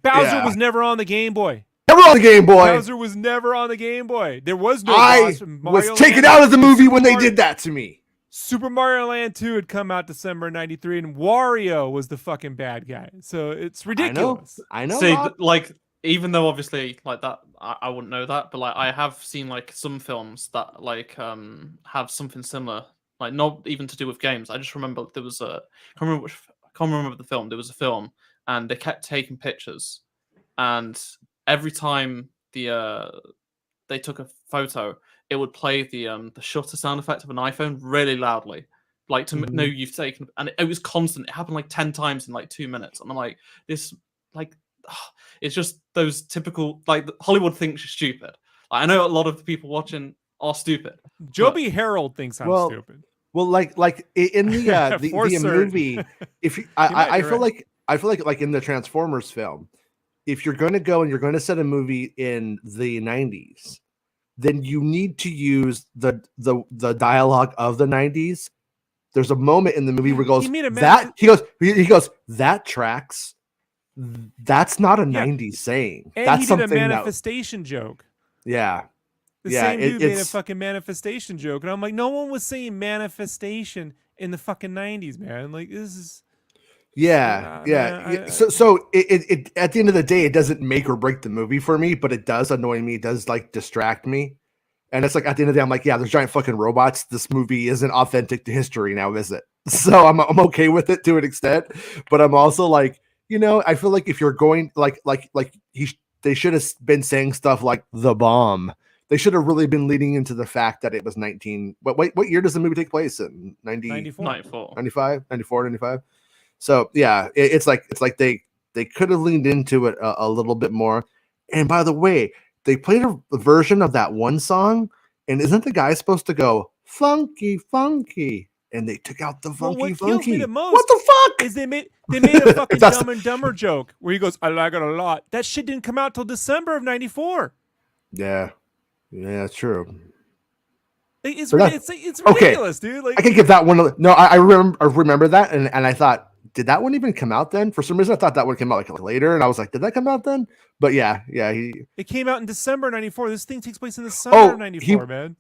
Bowser was never on the Game Boy. Never on the Game Boy. Bowser was never on the Game Boy. There was no I boss. was taken out of the movie when they did that to me. Super Mario Land 2 had come out December 93, and Wario was the fucking bad guy. So it's ridiculous. I know. See, like, even though obviously like that, I wouldn't know that, but like I have seen like some films that like have something similar, like not even to do with games. I just remember there was a I can't remember the film. There was a film, and they kept taking pictures, and every time they took a photo, it would play the shutter sound effect of an iPhone really loudly, like to know you've taken. And it was constant. It happened like 10 times in like 2 minutes, and I'm like, this, like, it's just those typical, like, Hollywood thinks you're stupid. Like, I know a lot of the people watching are stupid. Joby Harold thinks I'm stupid. Well, like in the movie, if you, I feel like in the Transformers film, if you're going to go and you're going to set a movie in the 90s, then you need to use the dialogue of the 90s. There's a moment in the movie where he goes that tracks. That's not a 90s saying. And that's he did something a manifestation joke. Yeah. The same dude made a fucking manifestation joke. And I'm like, no one was saying manifestation in the fucking 90s, man. Like, this is... So it at the end of the day, it doesn't make or break the movie for me, but it does annoy me. It does, like, distract me. And it's like, at the end of the day, I'm like, yeah, there's giant fucking robots. This movie isn't authentic to history now, is it? So I'm okay with it to an extent, but I'm also like, you know, I feel like if you're going they should have been saying stuff like the bomb. They should have really been leading into the fact that it was 19. What year does the movie take place in? 94. 95. So yeah, it's like they could have leaned into it a little bit more. And by the way, they played a version of that one song, and isn't the guy supposed to go funky, funky? And they took out the funky, what funky. Kills me the most what the fuck? Is they made a fucking Dumb and Dumber joke where he goes, I like it a lot. That shit didn't come out till December of 94. Yeah, that's true. It's ridiculous, dude. Like, I can give that one. No, I remember that, and I thought, did that one even come out then? For some reason, I thought that one came out like later, and I was like, did that come out then? But yeah, it came out in December 94. This thing takes place in the summer of 94, man.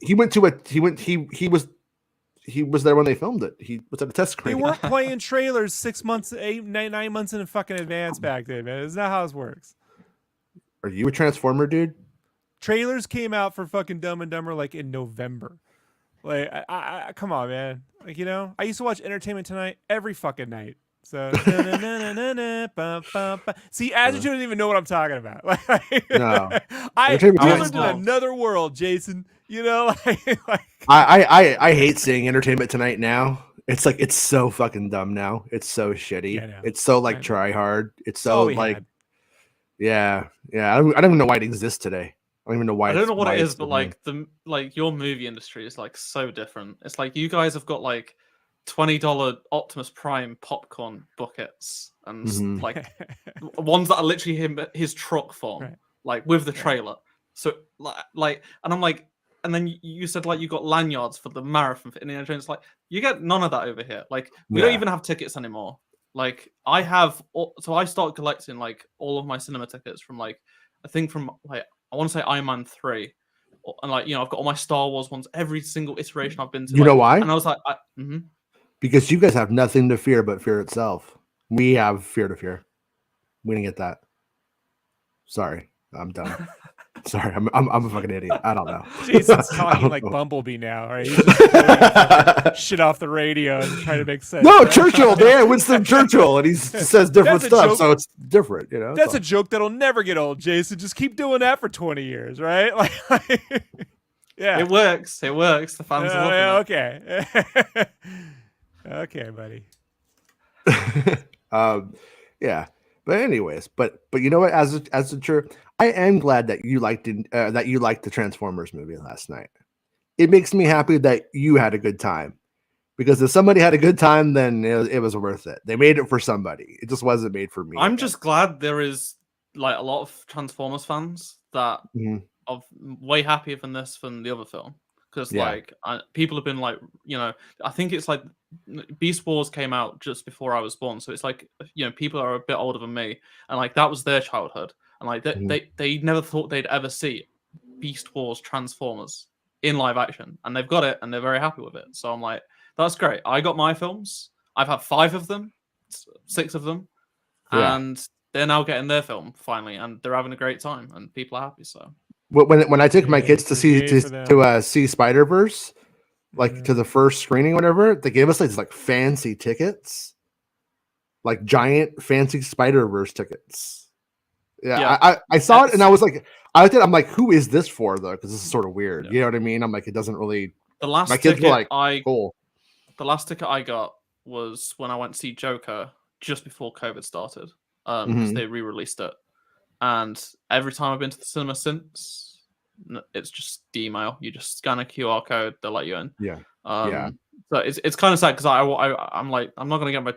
He was there when they filmed it. He was at a test screen. They weren't playing trailers 6 months, 9 months in fucking advance back then, man. Isn't that how this works? Are you a Transformer dude? Trailers came out for fucking Dumb and Dumber like in November. Like, I come on, man. Like, you know, I used to watch Entertainment Tonight every fucking night. So, see, as you don't even know what I'm talking about. No, I lived in another world, Jason. You know, I hate seeing Entertainment Tonight now. It's like, it's so fucking dumb now. It's so shitty. It's so like try hard. It's so like, yeah. I don't even know why it exists today. I don't even know why. I don't know what it is, but like your movie industry is like so different. It's like you guys have got like $20 Optimus Prime popcorn buckets and like ones that are literally his truck form, like with the trailer. So like, and I'm like, and then you said like you got lanyards for the marathon for Indiana Jones. Like, you get none of that over here. Like, we don't even have tickets anymore. Like, I have, so I started collecting like all of my cinema tickets from like, I think from like, I want to say Iron Man 3. And like, you know, I've got all my Star Wars ones, every single iteration I've been to. You know why? And I was like, because you guys have nothing to fear but fear itself. We have fear to fear. We didn't get that. Sorry, I'm done. Sorry, I'm a fucking idiot. I don't know. Jason's talking like Bumblebee now, right? He's just shit off the radio and trying to make sense. No, right? Churchill, man, Winston Churchill, and he says different stuff, so it's different, you know. That's a joke that'll never get old, Jason. Just keep doing that for 20 years, right? Like, yeah, it works. It works. The fans love it. Okay, okay, buddy. Yeah. But anyways, but you know what? As a true, I am glad that you liked the Transformers movie last night. It makes me happy that you had a good time. Because if somebody had a good time, then it was worth it. They made it for somebody. It just wasn't made for me. I'm just glad there is like a lot of Transformers fans that are way happier than this than the other film. Because like people have been like, you know, I think it's like Beast Wars came out just before I was born, so it's like, you know, people are a bit older than me, and like that was their childhood, and like they never thought they'd ever see Beast Wars Transformers in live action, and they've got it, and they're very happy with it. So I'm like, that's great. I got my films. I've had 5 of them, 6 of them, and they're now getting their film finally, and they're having a great time, and people are happy. So when I took my kids to see Spider-Verse, like to the first screening, whatever, they gave us like fancy tickets, like giant fancy Spider-Verse tickets. I saw it and I was like, I'm like, who is this for though? Because this is sort of weird. You know what I mean? I'm like, it doesn't really. The last my kids ticket were like, cool. The last ticket I got was when I went to see Joker just before COVID started, because they re-released it. And every time I've been to the cinema since, it's just the email. You just scan a QR code, they'll let you in. So it's kind of sad because I'm like, I'm not gonna get my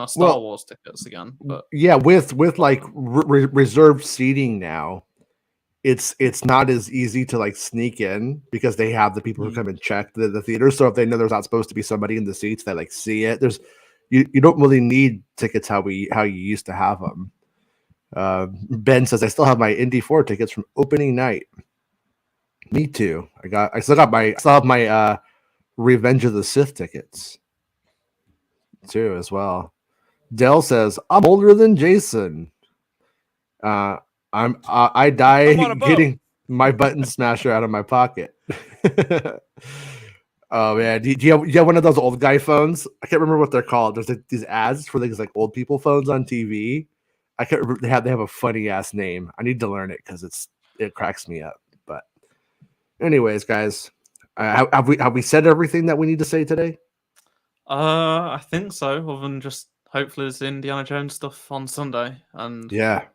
Star Wars tickets again. But with like reserved seating now, it's not as easy to like sneak in because they have the people who come and check the theater. So if they know there's not supposed to be somebody in the seats, they like see it. There's you don't really need tickets how you used to have them. Ben says I still have my Indy 4 tickets from opening night. Me too. I still have my Revenge of the Sith tickets too as well. Dell says I'm older than Jason. I die getting my button smasher out of my pocket. Oh man, do you have one of those old guy phones? I can't remember what they're called. There's these ads for things like old people phones on TV. I can't remember. They have a funny ass name. I need to learn it because it cracks me up. But anyways, guys, have we said everything that we need to say today? I think so. Other than just hopefully there's Indiana Jones stuff on Sunday, and that's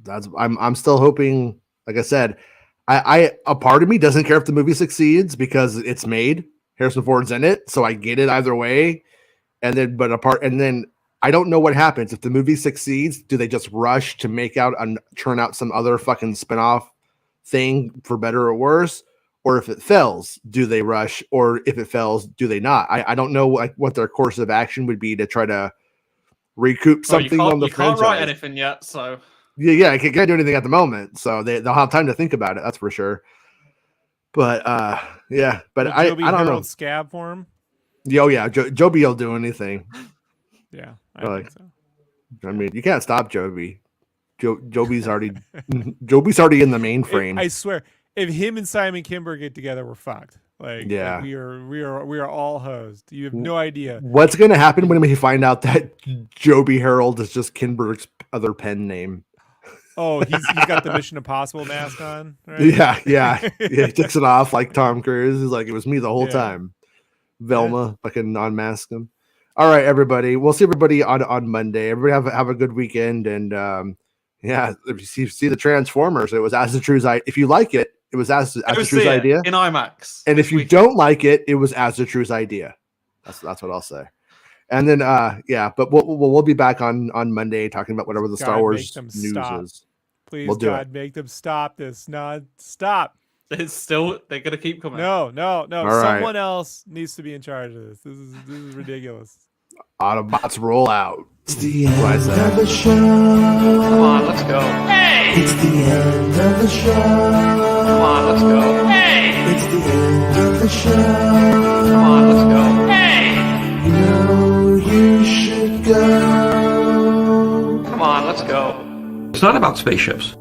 I'm still hoping. Like I said, I a part of me doesn't care if the movie succeeds because it's made. Harrison Ford's in it, so I get it either way. And then I don't know what happens if the movie succeeds. Do they just rush to make out and churn out some other fucking spinoff thing for better or worse? Or if it fails, do they rush? Or if it fails, do they not? I don't know what their course of action would be to try to recoup something on the franchise. You can't write anything yet, so I can't do anything at the moment. So they'll have time to think about it. That's for sure. But I don't know. Scab for him. Joby will do anything. Yeah, I think so. I mean, you can't stop Joby. Joby's already in the mainframe. I swear, if him and Simon Kimber get together, we're fucked. Like we are all hosed. You have no idea what's going to happen when we find out that Joby Harold is just Kimber's other pen name. Oh, he's got the Mission Impossible mask on. Right? Yeah. He takes it off like Tom Cruise. He's like, it was me the whole time. Velma fucking non-mask him. All right, everybody. We'll see everybody on Monday. Everybody have a good weekend. And if you see the Transformers, it was As the True's idea. If you like it, it was As the True's idea in IMAX. And if you don't like it, it was As the True's idea. That's what I'll say. And then but we'll be back on Monday talking about whatever the Star Wars news is. Please, God, make them stop this. No, stop. They're gonna keep coming. No. All Someone else needs to be in charge of this. This is ridiculous. Autobots roll out. It's the end of the show. Come on, let's go. Hey! It's the end of the show. Come on, let's go. Hey! It's the end of the show. Come on, let's go. Hey! You know you should go. Come on, let's go. It's not about spaceships.